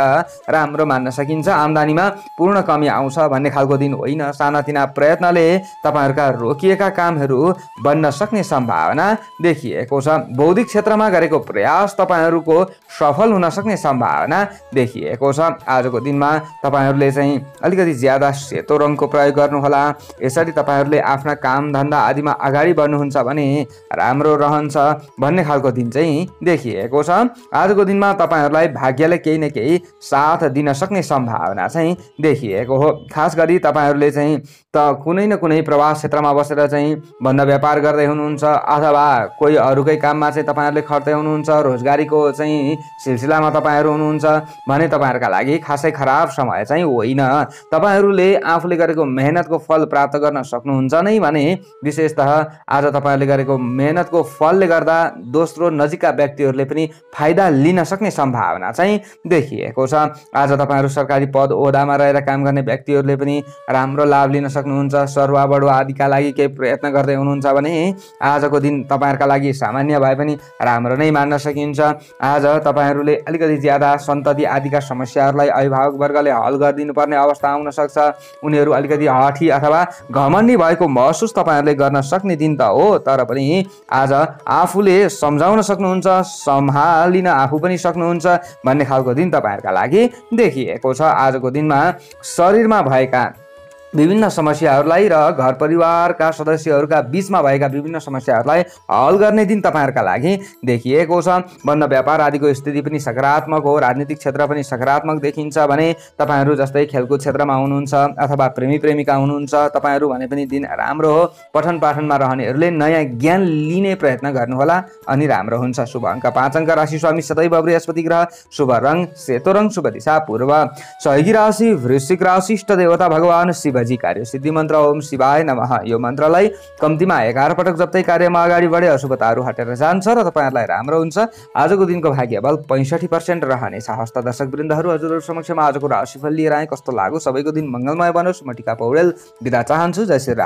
राम्रो मान्न सकिन्छ। आम्दानीमा पूर्ण कमी आउँछ भन्ने खालको दिन होइन। सानातिना प्रयत्नले तपाईहरुका रोकिएका कामहरू बन्न सक्ने सम्भावना देखिएको छ। बौद्धिक क्षेत्रमा गरेको प्रयास तपाईहरुको सफल हुन सक्ने सम्भावना देखिएको छ। आजको दिनमा तपाईहरुले चाहिँ अलिकति ज्यादा सेतो रङको प्रयोग गर्नुहोला। यसरी तपाईहरुले आफ्ना काम धन्दा आदिमा अगाडि बढ्नुहुन्छ भने राम्रो रहन्छ भन्ने खालको दिन चाहिँ देखिएको छ। आजको दिनमा तपाईहरुलाई भाग्यले केही न केही साथ दिन सक्ने सम्भावना चाहिँ देखिएको हो। खास गरी तपाईहरुले चाहिँ त कुनै न कुनै प्रवास क्षेत्रमा बसेर चाहिँ बन्द व्यापार गर्दै हुनुहुन्छ अथवा कोही अरूकै काममा चाहिँ तपाईहरुले खट्दै हुनुहुन्छ, रोजगारीको चाहिँ सिलसिलामा तपाईहरु हुनुहुन्छ भने तपाईहरुका लागि खासै खराब समय चाहिँ होइन। तपाईहरुले आफूले गरेको मेहनतको फल प्राप्त गर्न सक्नुहुन्छ नै भने विशेषतः आज तपाईहरुले गरेको मेहनतको फलले गर्दा दोस्रो नजिकका व्यक्तिहरूले पनि फाइदा लिन सक्ने सम्भावना चाहिँ देखिएको छ। आज तपाईहरु सरकारी पद ओहदामा रहेर काम गर्ने व्यक्तिहरूले पनि राम्रो लाभ लिन सक्नुहुन्छ। सरुवा बढुवा आदिका लागि केही प्रयत्न गर्दै हुनुहुन्छ भने आजको दिन तपाईहरुका लागि सामान्य भए पनि राम्रो नै मान्न सकिन्छ। आज तपाईहरुले अलिकति ज्यादा सन्तति आदिका समस्याहरूलाई अभिभावक वर्गले हल गरिदिनु पर्ने अवस्था आउन सक्छ। उनीहरू अलिकति हठी अथवा घमण्डी भएको महसुस तपाईहरुले गर्न सक्ने दिन त हो, तर पनि आज आफूले सम्झाउन सक्नुहुन्छ, सम्हालिन आफू पनि सक्नुहुन्छ भन्ने खालको दिन तपाईहरुका लागि देखिएको छ। आजको दिनमा शरीरमा भएका विभिन्न समस्याहरूलाई र घर परिवारका सदस्यहरूका बीचमा भएका विभिन्न समस्याहरूलाई हल गर्ने दिन तपाईँहरूका लागि देखिएको छ। बन्द व्यापार आदिको स्थिति पनि सकारात्मक हो। राजनीतिक क्षेत्र पनि सकारात्मक देखिन्छ भने तपाईँहरू जस्तै खेलकुद क्षेत्रमा हुनुहुन्छ अथवा प्रेमी प्रेमिका हुनुहुन्छ, तपाईँहरू भने पनि दिन राम्रो हो। पठन पाठनमा रहनेहरूले नयाँ ज्ञान लिने प्रयत्न गर्नुहोला अनि राम्रो हुन्छ। शुभ अङ्क 5 अङ्क। राशि स्वामी सदैव बृहस्पति ग्रह। शुभ रङ सेतो रङ। शुभ दिशा पूर्व। सहयोगी राशि वृश्चिक राशि। इष्ट देवता भगवान शिवजी। कार्य सिद्धि मन्त्र ओम शिवाय नमः। यो मन्त्रलाई कम्तीमा 11 पटक जप्दै कार्यमा अगाडि बढे अशुभताहरू हटेर जान्छ र तपाईँहरूलाई राम्रो हुन्छ। आजको दिनको भाग्य बल 65% रहनेछ। हस्त दर्शक वृन्दहरू, हजुरहरू समक्षमा आजको राशिफल लिएर आए। कस्तो लाग्यो? सबैको दिन मङ्गलमय बनोस्। म टिका पौडेल बिदा चाहन्छु। जय श्री राम।